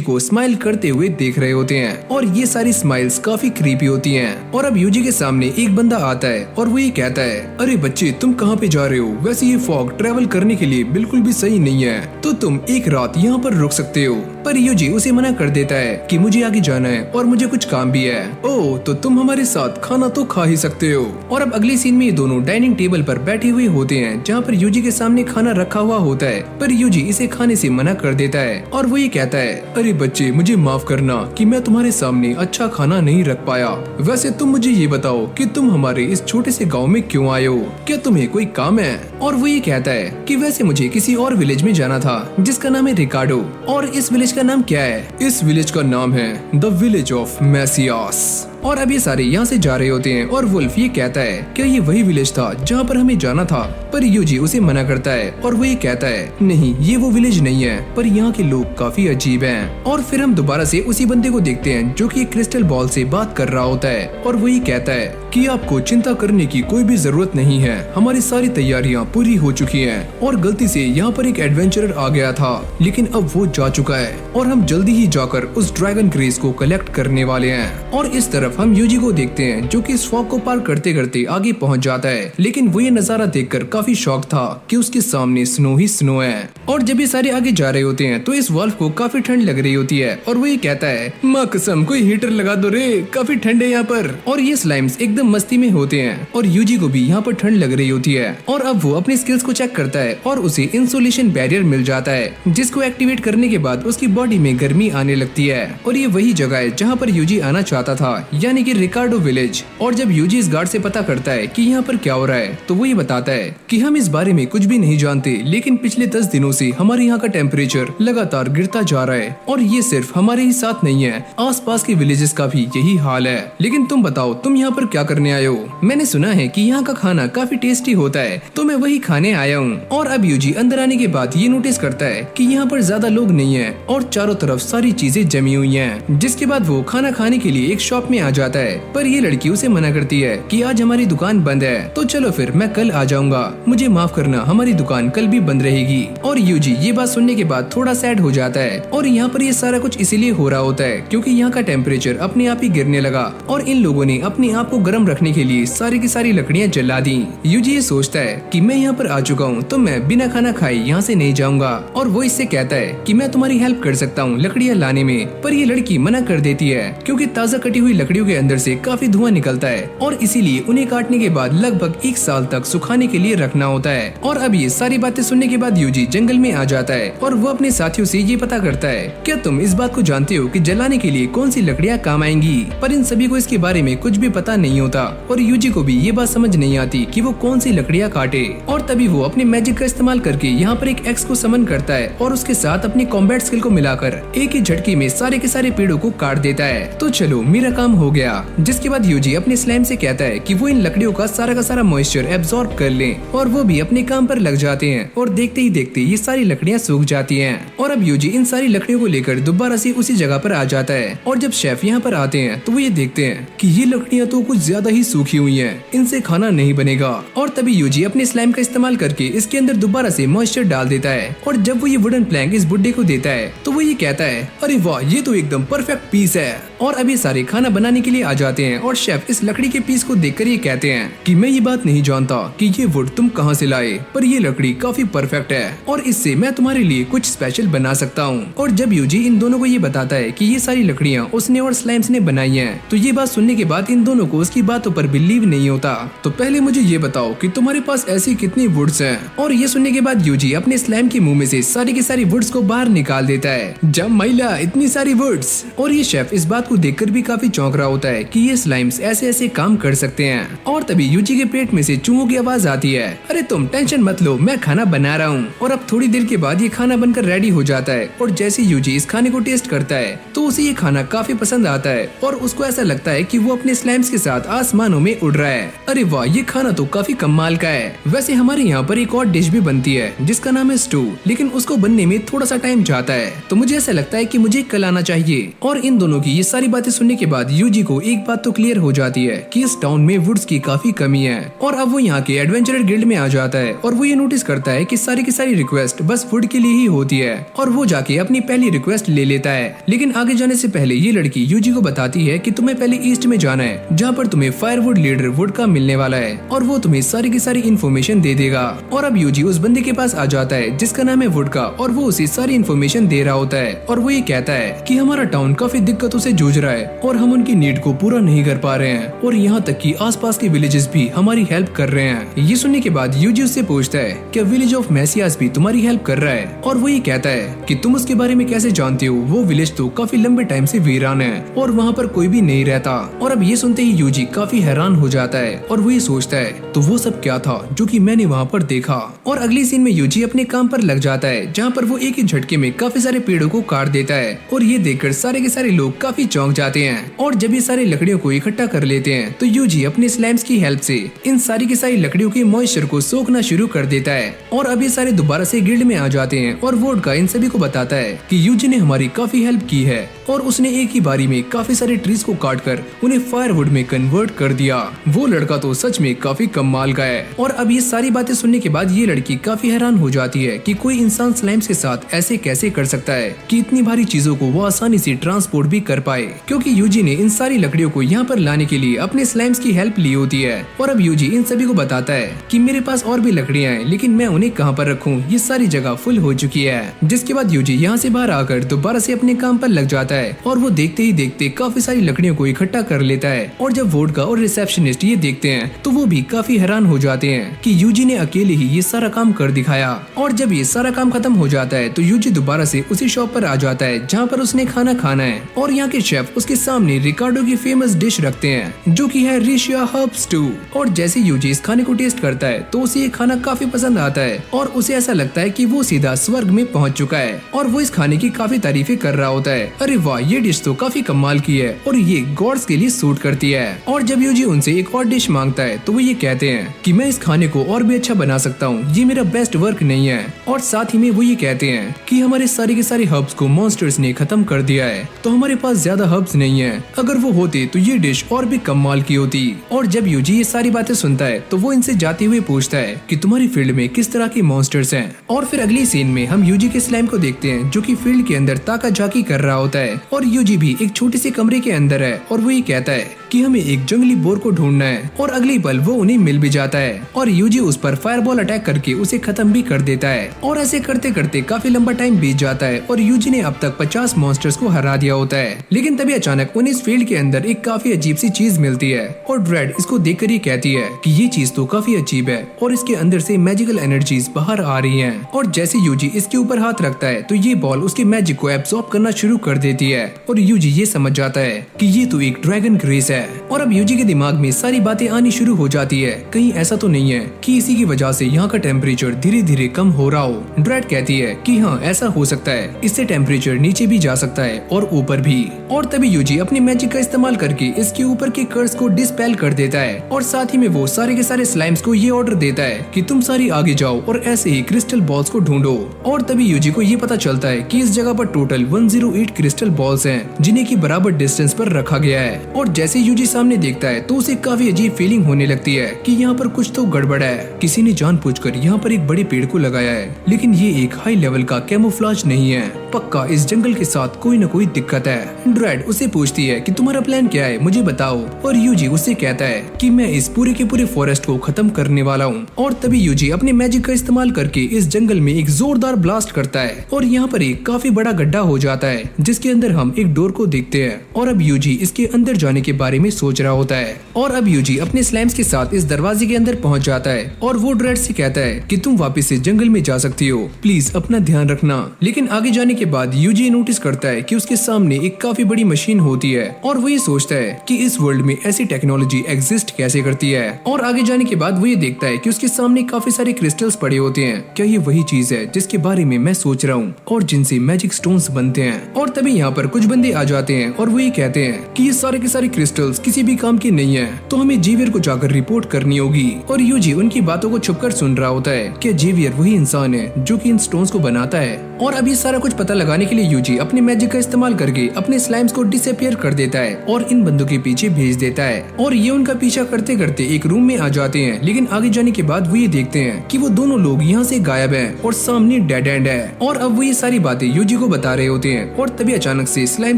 को स्माइल करते हुए देख रहे होते हैं और ये सारी स्माइल्स काफी क्रीपी होती हैं। और अब यूजी के सामने एक बंदा आता है और वो ये कहता है, अरे बच्चे तुम कहाँ पे जा रहे हो? वैसे ये फॉग ट्रेवल करने के लिए बिल्कुल भी सही नहीं है, तो तुम एक रात यहाँ पर रुक सकते हो। पर यूजी उसे मना कर देता है कि मुझे आगे जाना है और मुझे कुछ काम भी है। ओह तो तुम हमारे साथ खाना तो खा ही सकते हो। और अब अगले सीन में ये दोनों डाइनिंग टेबल पर बैठे हुए होते हैं, जहाँ पर यूजी के सामने खाना रखा हुआ होता है, पर यूजी इसे खाने से मना कर देता है और वो ये कहता है, अरे बच्चे मुझे माफ करना कि मैं तुम्हारे सामने अच्छा खाना नहीं रख पाया। वैसे तुम मुझे ये बताओ कि तुम हमारे इस छोटे से गाँव में क्यों आए हो? क्या तुम्हें कोई काम है? और वो ये कहता है कि वैसे मुझे किसी और विलेज में जाना था जिसका नाम है रिकार्डो। और इस विलेज का नाम क्या है? इस विलेज का नाम है द विलेज ऑफ मैसियास। और अब ये सारे यहाँ से जा रहे होते हैं और वुल्फ ये कहता है क्या ये वही विलेज था जहाँ पर हमें जाना था? पर यूजी उसे मना करता है और वो ये कहता है नहीं ये वो विलेज नहीं है, पर यहाँ के लोग काफी अजीब हैं। और फिर हम दोबारा से उसी बंदे को देखते हैं जो कि एक क्रिस्टल बॉल से बात कर रहा होता है और वो ये कहता है कि आपको चिंता करने की कोई भी जरूरत नहीं है, हमारी सारी तैयारियाँ पूरी हो चुकी हैं और गलती से यहाँ पर एक एडवेंचरर आ गया था, लेकिन अब वो जा चुका है और हम जल्दी ही जाकर उस ड्रैगन ग्रेस को कलेक्ट करने वाले हैं। और इस तरफ हम यूजी को देखते हैं जो कि इस फॉग को पार करते करते आगे पहुंच जाता है, लेकिन वो ये नजारा देखकर काफी शॉक था कि उसके सामने स्नो ही स्नो है। और जब ये सारे आगे जा रहे होते हैं तो इस वुल्फ को काफी ठंड लग रही होती है और वो ये कहता है माँ कसम कोई हीटर लगा दो रे, काफी ठंड है यहाँ पर। और ये स्लाइम्स एकदम मस्ती में होते हैं और यूजी को भी यहाँ पर ठंड लग रही होती है। और अब वो अपनी स्किल्स को चेक करता है और उसे इंसुलेशन बैरियर मिल जाता है, जिसको एक्टिवेट करने के बाद उसकी बॉडी में गर्मी आने लगती है। और ये वही जगह है जहाँ पर यूजी आना चाहता था, यानी कि रिकार्डो विलेज। और जब यूजी इस गार्ड से पता करता है कि यहाँ पर क्या हो रहा है तो वो ये बताता है कि हम इस बारे में कुछ भी नहीं जानते, लेकिन पिछले 10 दिनों से हमारे यहाँ का टेम्परेचर लगातार गिरता जा रहा है और ये सिर्फ हमारे ही साथ नहीं है, आसपास के विलेजेस का भी यही हाल है। लेकिन तुम बताओ तुम यहाँ पर क्या करने आए हो? मैंने सुना है कि यहाँ का खाना काफी टेस्टी होता है, तो मैं वही खाने आया हूँ। और अब यूजी अंदर आने के बाद ये नोटिस करता है कि यहाँ पर ज्यादा लोग नहीं है और चारों तरफ सारी चीजें जमी हुई हैं। जिसके बाद वो खाना खाने के लिए एक शॉप में आ जाता है, पर ये लड़की उसे मना करती है कि आज हमारी दुकान बंद है, तो चलो फिर मैं कल आ जाऊंगा, मुझे माफ करना हमारी दुकान कल भी बंद रहेगी। और यूजी ये बात सुनने के बाद थोड़ा सैड हो जाता है और यहाँ पर ये सारा कुछ इसीलिए हो रहा होता है क्योंकि यहाँ का टेम्परेचर अपने आप ही गिरने लगा और इन लोगों ने अपने आप को गर्म रखने के लिए सारी की सारी लकड़ियाँ जला दी। यूजी ये सोचता है कि मैं यहाँ पर आ चुका हूँ तो मैं बिना खाना खाए यहाँ से नहीं जाऊंगा। और वो इससे कहता है कि मैं तुम्हारी हेल्प कर सकता हूँ लकड़ियाँ लाने में, पर ये लड़की मना कर देती है क्योंकि ताज़ा कटी हुई लकड़ियों के अंदर से काफी धुआं निकलता है और इसीलिए उन्हें काटने के बाद लगभग 1 साल तक सुखाने के लिए रखना होता है। और अब ये सारी बातें सुनने के बाद यूजी जंगल में आ जाता है और वो अपने साथियों से ये पता करता है क्या तुम इस बात को जानते हो कि जलाने के लिए कौन सी लकड़ियाँ काम आएंगी? पर इन सभी को इसके बारे में कुछ भी पता नहीं होता और यूजी को भी ये बात समझ नहीं आती कि वो कौन सी लकड़ियाँ काटे। और तभी वो अपने मैजिक का इस्तेमाल करके यहाँ पर एक एक्स को समन करता है और उसके साथ अपनी कॉम्बैट स्किल को मिलाकर एक ही झटके में सारे के सारे पेड़ों को काट देता है। तो चलो मेरा काम हो गया। जिसके बाद यूजी अपने स्लाइम से कहता है कि वो इन लकड़ियों का सारा मॉइस्चर एब्जॉर्ब कर ले और वो भी अपने काम पर लग जाते हैं और देखते ही देखते ये सारी लकड़ियाँ सूख जाती हैं। और अब यूजी इन सारी लकड़ियों को लेकर दोबारा से उसी जगह पर आ जाता है और जब शेफ यहाँ पर आते हैं तो वो ये देखते हैं कि ये लकड़ियाँ तो कुछ ज्यादा ही सूखी हुई हैं, इनसे खाना नहीं बनेगा। और तभी यूजी अपने स्लाइम का इस्तेमाल करके इसके अंदर दोबारा से मॉइस्चर डाल देता है और जब वो ये वुडन प्लैंक इस बुड्ढे को देता है तो वो ये कहता है अरे वाह ये तो एकदम परफेक्ट पीस है। और अभी सारे खाना बनाने खाने के लिए आ जाते हैं और शेफ इस लकड़ी के पीस को देखकर ये कहते हैं कि मैं ये बात नहीं जानता कि ये वुड तुम कहाँ से लाए, पर ये लकड़ी काफी परफेक्ट है और इससे मैं तुम्हारे लिए कुछ स्पेशल बना सकता हूँ। और जब यूजी इन दोनों को ये बताता है कि ये सारी लकड़ियाँ उसने और स्लाइम्स ने बनाई हैं, तो ये बात सुनने के बाद इन दोनों को उसकी बातों पर बिलीव नहीं होता। तो पहले मुझे ये बताओ कि तुम्हारे पास ऐसी कितनी वुड्स हैं? और ये सुनने के बाद यूजी अपने स्लाइम के मुंह में से सारी की सारी वुड्स को बाहर निकाल देता है। जब महिला इतनी सारी वुड्स। और ये शेफ इस बात को देखकर भी काफी चौंक रहा होता है कि ये स्लाइम्स ऐसे ऐसे काम कर सकते हैं। और तभी यूजी के पेट में से चूहों की आवाज आती है, अरे तुम टेंशन मत लो, मैं खाना बना रहा हूँ। और अब थोड़ी देर के बाद ये खाना बनकर रेडी हो जाता है और जैसे यूजी इस खाने को टेस्ट करता है तो उसे ये खाना काफी पसंद आता है और उसको ऐसा लगता है कि वो अपने स्लाइम्स के साथ आसमानों में उड़ रहा है। अरे वाह, ये खाना तो काफी कमाल का है। वैसे हमारे यहाँ पर एक और डिश भी बनती है जिसका नाम है स्टू, लेकिन उसको बनने में थोड़ा सा टाइम जाता है, तो मुझे ऐसा लगता है कि मुझे कल आना चाहिए। और इन दोनों की ये सारी बातें सुनने के बाद यूजी को एक बात तो क्लियर हो जाती है कि इस टाउन में वुड्स की काफी कमी है। और अब वो यहाँ के एडवेंचरर गिल्ड में आ जाता है और वो ये नोटिस करता है कि सारी की सारी रिक्वेस्ट बस वुड के लिए ही होती है और वो जाके अपनी पहली रिक्वेस्ट ले लेता है। लेकिन आगे जाने से पहले ये लड़की यूजी को बताती है कि तुम्हें पहले ईस्ट में जाना है जहाँ पर तुम्हें फायरवुड लीडर वुड का मिलने वाला है और वो तुम्हें सारी की सारी इन्फॉर्मेशन दे देगा। और अब यूजी उस बंदे के पास आ जाता है जिसका नाम है वुड का और वो उसे सारी इन्फॉर्मेशन दे रहा होता है और वो ये कहता है कि हमारा टाउन काफी दिक्कतों से जूझ रहा है और हम उनकी नीड को पूरा नहीं कर पा रहे हैं और यहाँ तक कि आसपास के विलेजेस भी हमारी हेल्प कर रहे हैं। ये सुनने के बाद यूजी उससे पूछता है क्या विलेज ऑफ मैसियास भी तुम्हारी हेल्प कर रहा है? और वो ये कहता है कि तुम उसके बारे में कैसे जानते हो, वो विलेज तो काफी लंबे टाइम से वीरान है और वहाँ पर कोई भी नहीं रहता। और अब ये सुनते ही यूजी काफी हैरान हो जाता है और वो ये सोचता है तो वो सब क्या था जो कि मैंने वहाँ पर देखा। और अगली सीन में यूजी अपने काम पर लग जाता है जहाँ पर वो एक ही झटके में काफी सारे पेड़ों को काट देता है और ये देखकर सारे के सारे लोग काफी चौंक जाते हैं। और जब ये सारी लकड़ियों को इकट्ठा कर लेते हैं तो यूजी अपने स्लाइम्स की हेल्प से इन सारी की सारी लकड़ियों के मॉइस्चर को सोखना शुरू कर देता है। और अब ये सारे दोबारा से गिल्ड में आ जाते हैं और वोड का इन सभी को बताता है कि यूजी ने हमारी काफी हेल्प की है और उसने एक ही बारी में काफी सारे ट्रीज को काटकर उन्हें फायरवुड में कन्वर्ट कर दिया। वो लड़का तो सच में काफी कमाल का है। और अब ये सारी बातें सुनने के बाद ये लड़की काफी हैरान हो जाती है कि कोई इंसान स्लाइम्स के साथ ऐसे कैसे कर सकता है कि इतनी भारी चीजों को वो आसानी से ट्रांसपोर्ट भी कर पाए, क्योंकि यूजी ने इन सारी लकड़ियों को यहाँ पर लाने के लिए अपने स्लाइम्स की हेल्प ली होती है। और अब यूजी इन सभी को बताता है कि मेरे पास और भी लकड़ियाँ हैं लेकिन मैं उन्हें कहाँ पर रखूँ, ये सारी जगह फुल हो चुकी है। जिसके बाद यूजी यहाँ से बाहर आकर दोबारा से अपने काम पर लग जाता है और वो देखते ही देखते काफी सारी लकड़ियों को इकट्ठा कर लेता है। और जब वोडका और रिसेप्शनिस्ट ये देखते हैं तो वो भी काफी हैरान हो जाते हैं कि यूजी ने अकेले ही ये सारा काम कर दिखाया। और जब ये सारा काम खत्म हो जाता है तो यूजी दोबारा से उसी शॉप पर आ जाता है जहाँ पर उसने खाना खाना है और यहाँ के शेफ उसके सामने रिकार्डो की फेमस डिश रखते हैं जो कि है रिशिया हर्ब स्टू। और जैसे यूजी इस खाने को टेस्ट करता है तो उसे ये खाना काफी पसंद आता है और उसे ऐसा लगता है कि वो सीधा स्वर्ग में पहुंच चुका है और वो इस खाने की काफी तारीफें कर रहा होता है। अरे वाह, ये डिश तो काफी कमाल की है और ये गॉड्स के लिए सूट करती है। और जब यूजी उनसे एक और डिश मांगता है तो वो ये कहते हैं कि मैं इस खाने को और भी अच्छा बना सकता हूँ, ये मेरा बेस्ट वर्क नहीं है। और साथ ही में वो ये कहते हैं कि हमारे सारे के सारे हर्ब्स को मॉन्स्टर्स ने खत्म कर दिया है तो हमारे पास ज्यादा हर्ब्स नहीं है, अगर वो होते तो ये डिश और भी कमाल की होती। और जब यूजी ये सारी बातें सुनता है तो वो इनसे जाते हुए पूछता है कि तुम्हारी फील्ड में किस तरह के मॉन्स्टर्स हैं। और फिर अगली सीन में हम यूजी के स्लाइम को देखते हैं जो कि फील्ड के अंदर ताका झाकी कर रहा होता है और यूजी भी एक छोटे से कमरे के अंदर है और वो ये कहता है कि हमें एक जंगली बोर को ढूंढना है। और अगली पल वो उन्हें मिल भी जाता है और यूजी उस पर फायरबॉल अटैक करके उसे खत्म भी कर देता है। और ऐसे करते करते काफी लंबा टाइम बीत जाता है और यूजी ने अब तक 50 मॉन्स्टर्स को हरा दिया होता है। लेकिन तभी अचानक उन्हें इस फील्ड के अंदर एक काफी अजीब सी चीज मिलती है और ड्रेड इसको देखकर ये कहती है कि ये चीज तो काफी अजीब है और इसके अंदर से मैजिकल एनर्जीज बाहर आ रही हैं। और जैसे यूजी इसके ऊपर हाथ रखता है तो ये बॉल उसके मैजिक को एब्सॉर्ब करना शुरू कर देती है और यूजी ये समझ जाता है कि ये तो एक ड्रैगन ग्रेस है। और अब यूजी के दिमाग में सारी बातें आनी शुरू हो जाती है, कहीं ऐसा तो नहीं है कि इसी की वजह से यहाँ का टेम्परेचर धीरे धीरे कम हो रहा हो। ड्रेड कहती है कि हाँ ऐसा हो सकता है, इससे टेम्परेचर नीचे भी जा सकता है और ऊपर भी। और तभी यूजी अपनी मैजिक का इस्तेमाल करके इसके ऊपर के कर्स को डिस्पेल कर देता है और साथ ही में वो सारे के सारे स्लाइम्स को ये ऑर्डर देता है कि तुम सारी आगे जाओ और ऐसे ही क्रिस्टल बॉल्स को ढूंढो। और तभी यूजी को ये पता चलता है कि इस जगह पर टोटल 108 क्रिस्टल बॉल्स हैं जिन्हें की बराबर डिस्टेंस पर रखा गया है। और जैसे यूजी सामने देखता है तो उसे काफी अजीब फीलिंग होने लगती है कि यहाँ पर कुछ तो गड़बड़ है, किसी ने जानबूझकर यहाँ पर एक बड़े पेड़ को लगाया है लेकिन ये एक हाई लेवल का कैमोफ्लेज नहीं है। पक्का इस जंगल के साथ कोई न कोई दिक्कत है। ड्रेड उसे पूछती है कि तुम्हारा प्लान क्या है, मुझे बताओ। और यूजी उससे कहता है कि मैं इस पूरे के पूरे फॉरेस्ट को खत्म करने वाला हूँ। और तभी यूजी अपने मैजिक का इस्तेमाल करके इस जंगल में एक जोरदार ब्लास्ट करता है और यहाँ पर एक काफी बड़ा गड्ढा हो जाता है जिसके अंदर हम एक डोर को देखते हैं। और अब यूजी इसके अंदर जाने के बारे में सोच रहा होता है। और अब यूजी अपने स्लाइम्स के साथ इस दरवाजे के अंदर पहुंच जाता है और वो ड्रेड से कहता है कि तुम वापस से जंगल में जा सकती हो, प्लीज अपना ध्यान रखना। लेकिन आगे जाने के बाद यूजी नोटिस करता है कि उसके सामने एक काफी बड़ी मशीन होती है और वो ये सोचता है कि इस वर्ल्ड में ऐसी टेक्नोलॉजी एग्जिस्ट कैसे करती है। और आगे जाने के बाद वो ये देखता है कि उसके सामने काफी सारे क्रिस्टल्स पड़े होते हैं। क्या ये वही चीज है जिसके बारे में मैं सोच रहा हूँ और जिनसे मैजिक स्टोन्स बनते हैं। और तभी यहाँ पर कुछ बंदे आ जाते हैं और वो ये कहते हैं कि ये सारे के सारे क्रिस्टल्स किसी भी काम के नहीं है, तो हमें जेवियर को जाकर रिपोर्ट करनी होगी। और यूजी उनकी बातों को छुपकर सुन रहा होता है कि जेवियर वही इंसान है जो कि इन स्टोन्स को बनाता है। और अभी सारा कुछ पता लगाने के लिए यूजी अपने मैजिक का इस्तेमाल करके अपने स्लाइम्स को डिसअपियर कर देता है और इन बंदों के पीछे भेज देता है। और ये उनका पीछा करते करते एक रूम में आ जाते हैं। लेकिन आगे जाने के बाद वो ये देखते हैं कि वो दोनों लोग यहाँ से गायब हैं और सामने डेड एंड है। और अब वो ये सारी बातें यूजी को बता रहे होते हैं। और तभी अचानक से स्लाइम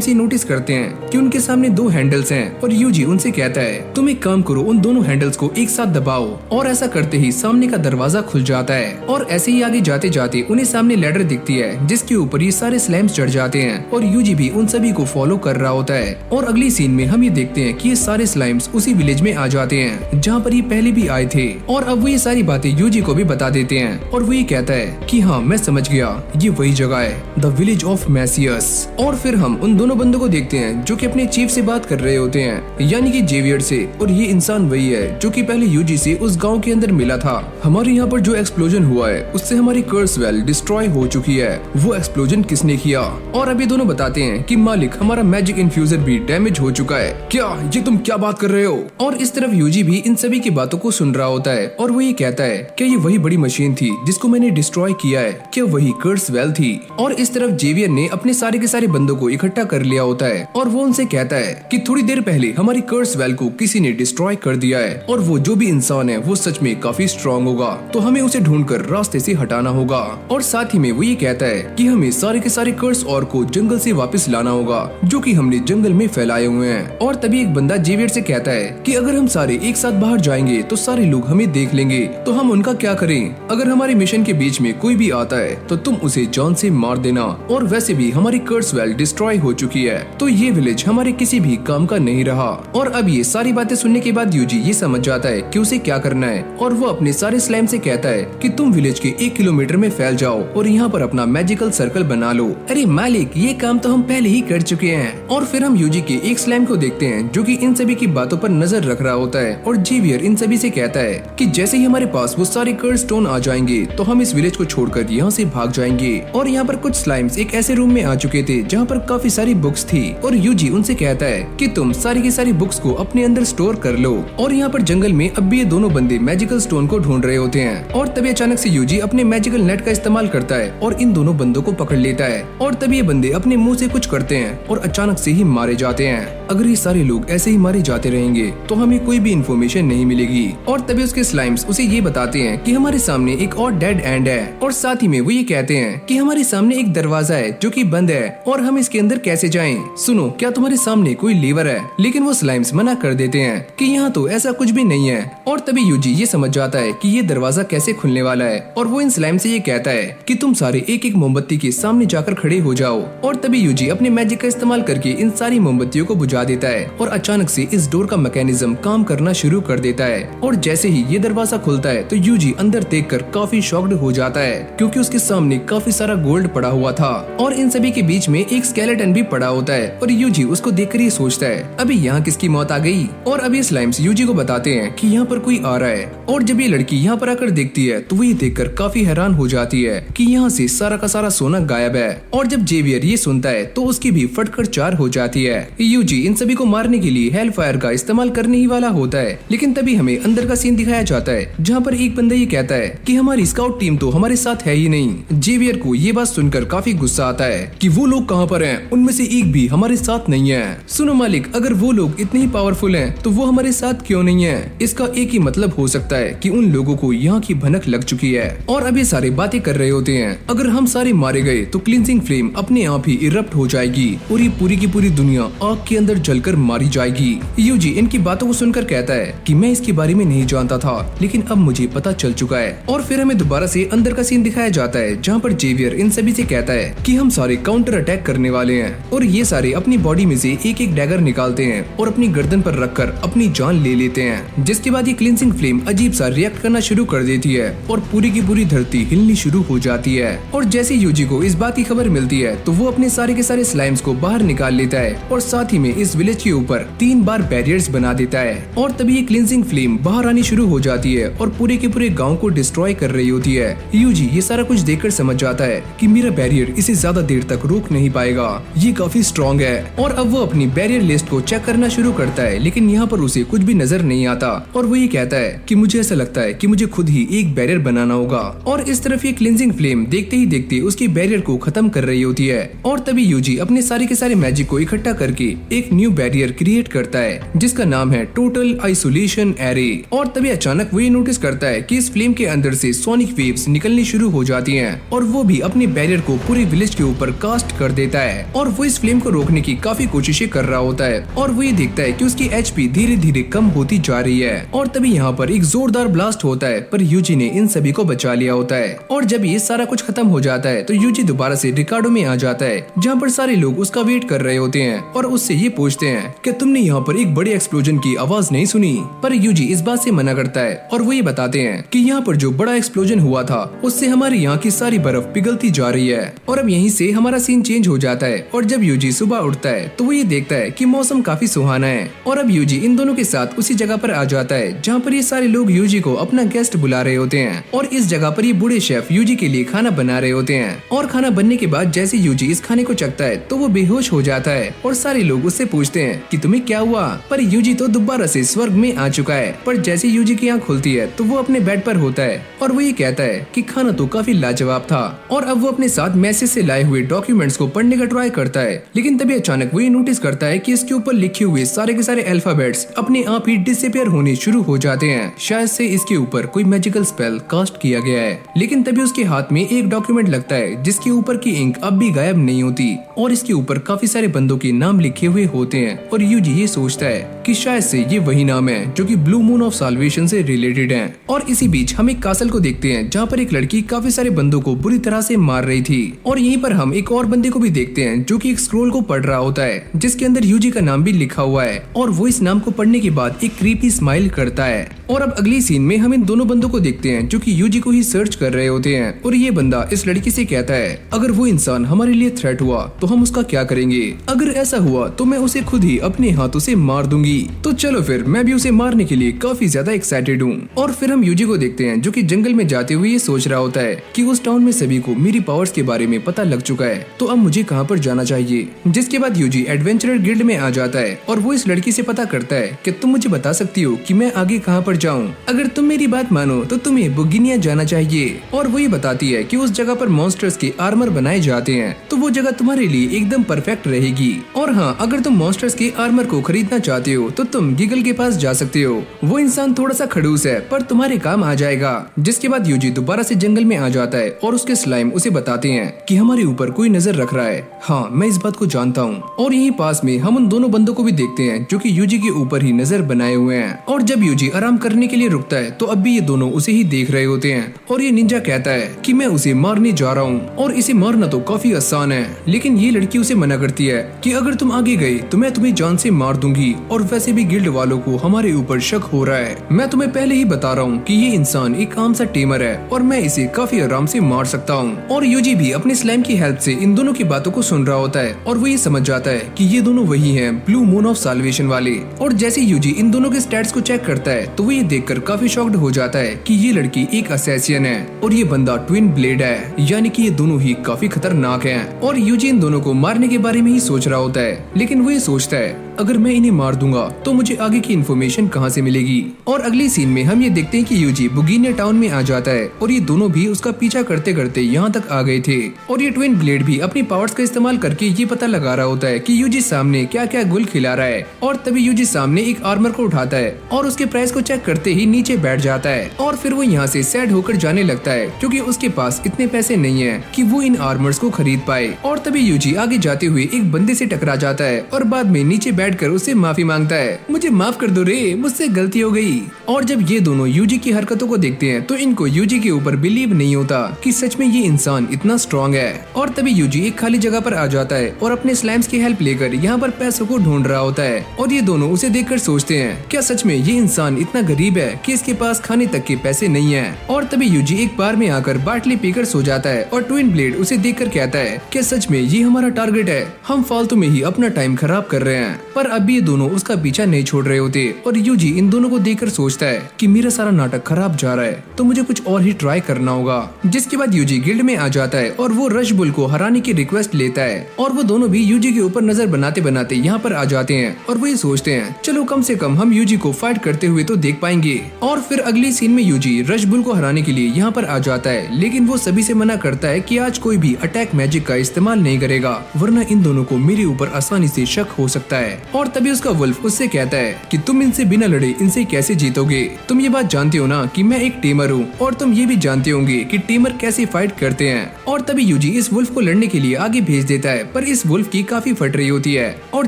से नोटिस करते हैं कि उनके सामने दो हैंडल्स हैं। और यूजी उनसे कहता है तुम एक काम करो, उन दोनों हैंडल्स को एक साथ दबाओ। और ऐसा करते ही सामने का दरवाजा खुल जाता है। और ऐसे ही आगे जाते जाते उन्हें सामने लैडर दिखती है जिसके ऊपर ये सारे स्लाइम्स चढ़ जाते हैं। और यूजी भी उन सभी को फॉलो कर रहा होता है। और अगली सीन में हम ये देखते हैं कि ये सारे स्लाइम्स उसी विलेज में आ जाते हैं जहाँ पर ये पहले भी आए थे। और अब वो ये सारी बातें यूजी को भी बता देते हैं। और वो ये कहता है कि हाँ मैं समझ गया, ये वही जगह है, द विलेज ऑफ मैसियस। और फिर हम उन दोनों बंदों को देखते हैं जो कि अपने चीफ से बात कर रहे होते हैं, यानी कि जेवियर से। और ये इंसान वही है जो कि पहले यूजी से उस गांव के अंदर मिला था। हमारे यहाँ पर जो एक्सप्लोजन हुआ है उससे हमारी कर्स वेल डिस्ट्रॉय हो चुकी है, वो एक्सप्लोजन किसने किया। और अभी दोनों बताते हैं कि मालिक हमारा मैजिक इन्फ्यूजर भी डैमेज हो चुका है। क्या ये तुम क्या बात कर रहे हो। और इस तरफ यूजी भी इन सभी की बातों को सुन रहा होता है। और वो ये कहता है क्या ये वही बड़ी मशीन थी जिसको मैंने डिस्ट्रॉय किया है, क्या वही कर्स वेल थी। और इस तरफ जेवियर ने अपने सारे के सारे बंदों को इकट्ठा कर लिया होता है और वो उनसे कहता है कि थोड़ी देर पहले हमारी कर्स वेल को किसी ने डिस्ट्रॉय कर दिया है और वो जो भी इंसान है वो सच में काफी स्ट्रॉन्ग होगा, तो हमें उसे ढूंढकर रास्ते से हटाना होगा। और साथ ही में वो ये कहता है कि हमें सारे के सारे कर्स और को जंगल से वापस लाना होगा जो कि हमने जंगल में फैलाए हुए हैं। और तभी एक बंदा जेवियर से कहता है कि अगर हम सारे एक साथ बाहर जाएंगे तो सारे लोग हमें देख लेंगे, तो हम उनका क्या करें। अगर हमारे मिशन के बीच में कोई भी आता है तो तुम उसे जान से मार देना। और वैसे भी हमारी कर्स वेल डिस्ट्रॉय हो चुकी है, तो ये विलेज हमारे किसी भी काम का नहीं रहा। और अब ये सारी बातें सुनने के बाद यूजी ये समझ जाता है कि उसे क्या करना है। और वो अपने सारे स्लाइम से कहता है कि तुम विलेज के 1 किलोमीटर में फैल जाओ और यहाँ पर अपना मैजिकल सर्कल बना लो। अरे मालिक, ये काम तो हम पहले ही कर चुके हैं। और फिर हम यूजी के एक स्लाइम को देखते हैं जो कि इन सभी की बातों पर नजर रख रहा होता है। और जेवियर इन सभी से कहता है कि जैसे ही हमारे पास वो सारे कर्स स्टोन आ जाएंगे तो हम इस विलेज को छोड़कर यहाँ से भाग जाएंगे। और यहाँ पर कुछ स्लाइम्स एक ऐसे रूम में आ चुके थे जहाँ पर काफी सारी बुक्स थी। और यूजी उनसे कहता है कि तुम सारी की सारी बुक्स को अपने अंदर स्टोर कर लो। और यहाँ पर जंगल में अब भी ये दोनों बंदे मैजिकल स्टोन को ढूंढ रहे होते हैं। और तभी अचानक से यूजी अपने मैजिकल नेट का इस्तेमाल करता है और इन दोनों बंदों को पकड़ लेता है। और तभी ये बंदे अपने मुंह से कुछ करते हैं और अचानक से ही मारे जाते हैं। अगर ये सारे लोग ऐसे ही मारे जाते रहेंगे तो हमें कोई भी इन्फॉर्मेशन नहीं मिलेगी। और तभी उसके स्लाइम्स उसे ये बताते हैं कि हमारे सामने एक और डेड एंड है। और साथ ही में वो ये कहते हैं कि हमारे सामने एक दरवाजा है जो कि बंद है और हम इसके अंदर कैसे जाएं। सुनो, क्या तुम्हारे सामने कोई लीवर है। लेकिन वो स्लाइम्स मना कर देते हैं कि यहाँ तो ऐसा कुछ भी नहीं है। और तभी यूजी ये समझ जाता है कि ये दरवाजा कैसे खुलने वाला है। और वो इन स्लाइम से ये कहता है कि तुम सारे एक एक मोमबत्ती के सामने जाकर खड़े हो जाओ। और तभी यूजी अपने मैजिक का इस्तेमाल करके इन सारी मोमबत्तियों को बुझा देता है और अचानक से इस डोर का मैकेनिज्म काम करना शुरू कर देता है। और जैसे ही ये दरवाजा खुलता है तो यूजी अंदर देखकर काफी शॉक्ड हो जाता है क्योंकि उसके सामने काफी सारा गोल्ड पड़ा हुआ था और इन सभी के बीच में एक स्केलेटन भी पड़ा होता है। और यूजी उसको देखकर ये सोचता है अभी यहाँ किसकी मौत आ गई। और अभी स्लाइम्स यूजी को बताते हैं कि यहाँ पर कोई आ रहा है। और जब ये लड़की यहाँ पर आकर देखती है तो वो ये देखकर काफी हैरान हो जाती है कि यहाँ से सारा का सारा सोना गायब है। और जब जेवियर ये सुनता है तो उसकी भी फटकर चार हो जाती है। यूजी इन सभी को मारने के लिए हेल फायर का इस्तेमाल करने ही वाला होता है, लेकिन तभी हमें अंदर का सीन दिखाया जाता है जहाँ पर एक बंदा ये कहता है कि हमारी स्काउट टीम तो हमारे साथ है ही नहीं। जेवियर को ये बात सुनकर काफी गुस्सा आता है कि वो लोग कहाँ पर हैं? उनमें से एक भी हमारे साथ नहीं है। सुनो मालिक, अगर वो लोग इतने ही पावरफुल हैं तो वो हमारे साथ क्यों नहीं है? इसका एक ही मतलब हो सकता है कि उन लोगों को यहाँ की भनक लग चुकी है और अब ये सारे बातें कर रहे होते हैं। अगर हम सारे मारे गए तो क्लींजिंग फ्लेम अपने आप ही इरप्ट हो जाएगी और ये पूरी की पूरी दुनिया आग के अंदर जलकर मारी जाएगी। यूजी इनकी बातों को सुनकर कहता है कि मैं इसके बारे में नहीं जानता था, लेकिन अब मुझे पता चल चुका है। और फिर हमें दोबारा से अंदर का सीन दिखाया जाता है जहाँ पर जेवियर इन सभी से कहता है कि हम सारे काउंटर अटैक करने वाले हैं। और ये सारे अपनी बॉडी में से एक एक डैगर निकालते हैं और अपनी गर्दन पर रखकर अपनी जान ले लेते हैं। जिसके बाद ये क्लींजिंग फ्लेम अजीब सा रिएक्ट करना शुरू कर देती है और पूरी की पूरी धरती हिलनी शुरू हो जाती है। और जैसे यूजी को इस बात की खबर मिलती है तो वो अपने सारे के सारे स्लाइम्स को बाहर निकाल लेता है और साथ ही में इस विलेज के ऊपर 3 बार बैरियर्स बना देता है। और तभी ये क्लींजिंग फ्लेम बाहर आनी शुरू हो जाती है और पूरे के पूरे गांव को डिस्ट्रॉय कर रही होती है। यूजी ये सारा कुछ देखकर समझ जाता है कि मेरा बैरियर इसे ज्यादा देर तक रोक नहीं पाएगा, ये काफी स्ट्रॉन्ग है। और अब वो अपनी बैरियर लिस्ट को चेक करना शुरू करता है, लेकिन यहाँ पर उसे कुछ भी नजर नहीं आता और वो ये कहता है कि मुझे ऐसा लगता है कि मुझे खुद ही एक बैरियर बनाना होगा। और इस तरफ ये क्लींजिंग फ्लेम देखते ही देखते उसकी बैरियर को खत्म कर रही होती है। और तभी यूजी अपने सारे के सारे मैजिक को इकट्ठा करके एक न्यू बैरियर क्रिएट करता है जिसका नाम है टोटल आइसोलेशन एरे। और तभी अचानक वो ये नोटिस करता है कि इस फ्लेम के अंदर से सोनिक वेव्स निकलनी शुरू हो जाती हैं और वो भी अपने बैरियर को पूरे विलेज के ऊपर कास्ट कर देता है। और वो इस फ्लेम को रोकने की काफी कोशिशें कर रहा होता है और वो ये देखता है कि उसकी एचपी धीरे धीरे कम होती जा रही है। और तभी यहाँ पर एक जोरदार ब्लास्ट होता है, पर यूजी ने इन सभी को बचा लिया होता है। और जब ये सारा कुछ खत्म हो जाता है तो यूजी दोबारा से रिकार्डो में आ जाता है जहाँ पर सारे लोग उसका वेट कर रहे होते हैं और उससे ये पूछते हैं कि तुमने यहाँ पर एक बड़े एक्सप्लोजन की आवाज नहीं सुनी। पर यूजी इस बात से मना करता है और वो ये बताते हैं कि यहाँ पर जो बड़ा एक्सप्लोजन हुआ था उससे हमारे यहाँ की सारी बर्फ पिघलती जा रही है। और अब यहीं से हमारा सीन चेंज हो जाता है और जब यूजी सुबह उठता है तो वो ये देखता है कि मौसम काफी सुहाना है। और अब यूजी इन दोनों के साथ उसी जगह पर आ जाता है जहाँ पर ये सारे लोग यूजी को अपना गेस्ट बुला रहे होते हैं। और इस जगह पर ये बूढ़े शेफ यूजी के लिए खाना बना रहे होते हैं। और खाना बनने के बाद जैसे यूजी इस खाने को चखता है तो वो बेहोश हो जाता है और सारे लोग उससे पूछते हैं कि तुम्हें क्या हुआ। पर यूजी तो दोबारा से स्वर्ग में आ चुका है। पर जैसे यूजी की आँख खुलती है तो वो अपने बेड पर होता है और वो ये कहता है कि खाना तो काफी लाजवाब था। और अब वो अपने साथ मैसेज से लाए हुए डॉक्यूमेंट्स को पढ़ने का ट्राई करता है, लेकिन तभी अचानक वो ये नोटिस करता है कि इसके ऊपर लिखे हुए सारे के सारे अल्फाबेट्स अपने आप ही डिसअपीयर होने शुरू हो जाते हैं। शायद से इसके ऊपर कोई मैजिकल स्पेल कास्ट किया गया है। लेकिन तभी उसके हाथ में एक डॉक्यूमेंट लगता है जिसके ऊपर की इंक अब भी गायब नहीं होती और इसके ऊपर काफी सारे बंदों के नाम लिखे हुए होते हैं। और यूजी ये सोचता है कि शायद से ये वही नाम है जो कि ब्लू मून ऑफ साल्वेशन से रिलेटेड है। और इसी बीच हम एक कासल को देखते हैं जहाँ पर एक लड़की काफी सारे बंदों को बुरी तरह से मार रही थी। और यहीं पर हम एक और बंदे को भी देखते हैं जो कि एक स्क्रोल को पढ़ रहा होता है जिसके अंदर यूजी का नाम भी लिखा हुआ है। और वो इस नाम को पढ़ने के बाद एक क्रीपी स्माइल करता है। और अब अगली सीन में हम इन दोनों बंदों को देखते हैं जो कि यूजी को ही सर्च कर रहे होते हैं। और ये बंदा इस लड़की से कहता है अगर वो इंसान हमारे लिए थ्रेट हुआ तो हम उसका क्या करेंगे। अगर ऐसा हुआ तो मैं उसे खुद ही अपने हाथों से मार दूंगी। तो चलो फिर मैं भी उसे मारने के लिए काफी ज्यादा एक्साइटेड हूँ। और फिर हम यूजी को देखते हैं जो कि जंगल में जाते हुए ये सोच रहा होता है कि उस टाउन में सभी को मेरी पावर्स के बारे में पता लग चुका है, तो अब मुझे कहाँ पर जाना चाहिए। जिसके बाद यूजी एडवेंचरर गिल्ड में आ जाता है और वो इस लड़की से पता करता है कि तुम मुझे बता सकती हो कि मैं आगे कहाँ पर जाऊँ। अगर तुम मेरी बात मानो तो तुम्हें बुगिनिया जाना चाहिए। और वो ये बताती है कि उस जगह पर मॉन्स्टर्स के आर्मर बनाए जाते हैं, तो वो जगह तुम्हारे लिए एकदम परफेक्ट रहेगी। और हाँ, अगर तुम मॉन्स्टर्स के आर्मर को खरीदना चाहते हो तो तुम गिगल के पास जा सकते हो। वो इंसान थोड़ा सा खड़ूस है पर तुम्हारे काम आ जाएगा। जिसके बाद यूजी दोबारा से जंगल में आ जाता है और उसके स्लाइम उसे बताते हैं कि हमारे ऊपर कोई नजर रख रहा है। हाँ, मैं इस बात को जानता हूँ। और यहीं पास में हम उन दोनों बंदों को भी देखते हैं जो कि यूजी के ऊपर ही नजर बनाए हुए हैं। और जब यूजी आराम करने के लिए रुकता है तो अब भी ये दोनों उसे ही देख रहे होते हैं। और ये निंजा कहता है कि मैं उसे मारने जा रहा हूँ और इसे मारना तो काफी आसान है। लेकिन ये लड़की उसे मना करती है कि अगर तुम आगे गए तो मैं तुम्हें जान से मार दूंगी। और वैसे भी गिल्ड वालों को हमारे ऊपर शक हो रहा है। मैं तुम्हें पहले ही बता रहा हूँ कि ये इंसान एक आम सा टेमर है और मैं इसे काफी आराम से मार सकता हूँ। और यूजी भी अपने स्लाइम की हेल्प से इन दोनों की बातों को सुन रहा होता है और वो ये समझ जाता है कि ये दोनों वही हैं, ब्लू मून ऑफ साल्वेशन वाले। और जैसे यूजी इन दोनों के स्टैट्स को चेक करता है तो वो ये देखकर काफी शॉक्ड हो जाता है कि ये लड़की एक असैसियन है और ये बंदा ट्विन ब्लेड है, यानी कि ये दोनों ही काफी खतरनाक हैं। और यूजी इन दोनों को मारने के बारे में ही सोच रहा होता है, लेकिन वो ये सोचता है अगर मैं इन्हें मार दूंगा तो मुझे आगे की इन्फॉर्मेशन कहाँ से मिलेगी। और अगली सीन में हम ये देखते हैं कि यूजी बुगिनिया टाउन में आ जाता है और ये दोनों भी उसका पीछा करते करते यहाँ तक आ गए थे। और ये ट्विन ब्लेड भी अपनी पावर्स का इस्तेमाल करके ये पता लगा रहा होता है कि यूजी सामने क्या क्या गुल खिला रहा है। और तभी यूजी सामने एक आर्मर को उठाता है और उसके प्राइस को चेक करते ही नीचे बैठ जाता है। और फिर वो यहाँ से सैड होकर जाने लगता है क्योंकि उसके पास इतने पैसे नहीं है कि वो इन आर्मर्स को खरीद पाए। और तभी यूजी आगे जाते हुए एक बंदे से टकरा जाता है और बाद में नीचे बैठकर उससे माफी मांगता है, मुझे माफ कर दो रे, मुझसे गलती हो गई। और जब ये दोनों यूजी की हरकतों को देखते हैं तो इनको यूजी के ऊपर बिलीव नहीं होता कि सच में ये इंसान इतना स्ट्रॉन्ग है। और तभी यूजी एक खाली जगह पर आ जाता है और अपने स्लाइम्स की हेल्प लेकर यहाँ पर पैसों को ढूंढ रहा होता है। और ये दोनों उसे देखकर सोचते हैं, क्या सच में ये इंसान इतना गरीब है कि इसके पास खाने तक के पैसे नहीं है। और तभी यूजी एक बार में आकर बाटली पीकर सो जाता है और ट्विन ब्लेड उसे देखकर कहता है, क्या सच में ये हमारा टारगेट है, हम फालतू में ही अपना टाइम खराब कर रहे हैं। पर अभी ये दोनों उसका पीछा नहीं छोड़ रहे होते और यूजी इन दोनों को देखकर सोचता है कि मेरा सारा नाटक खराब जा रहा है तो मुझे कुछ और ही ट्राई करना होगा। जिसके बाद यूजी गिल्ड में आ जाता है और वो रश बुल को हराने की रिक्वेस्ट लेता है। और वो दोनों भी यूजी के ऊपर नजर बनाते बनाते यहाँ पर आ जाते हैं और वो ये सोचते हैं, चलो कम से कम हम यूजी को फाइट करते हुए तो देख पाएंगे। और फिर अगली सीन में यूजी रश बुल को हराने के लिए यहाँ पर आ जाता है, लेकिन वो सभी से मना करता है कि आज कोई भी अटैक मैजिक का इस्तेमाल नहीं करेगा वरना इन दोनों को मेरे ऊपर आसानी से शक हो सकता है। और तभी उसका वुल्फ उससे कहता है कि तुम इनसे बिना लड़े इनसे कैसे जीतोगे, तुम ये बात जानते हो ना कि मैं एक टेमर हूँ और तुम ये भी जानते होंगे कि टेमर कैसे फाइट करते हैं। और तभी यूजी इस वुल्फ को लड़ने के लिए आगे भेज देता है, पर इस वुल्फ की काफी फट रही होती है। और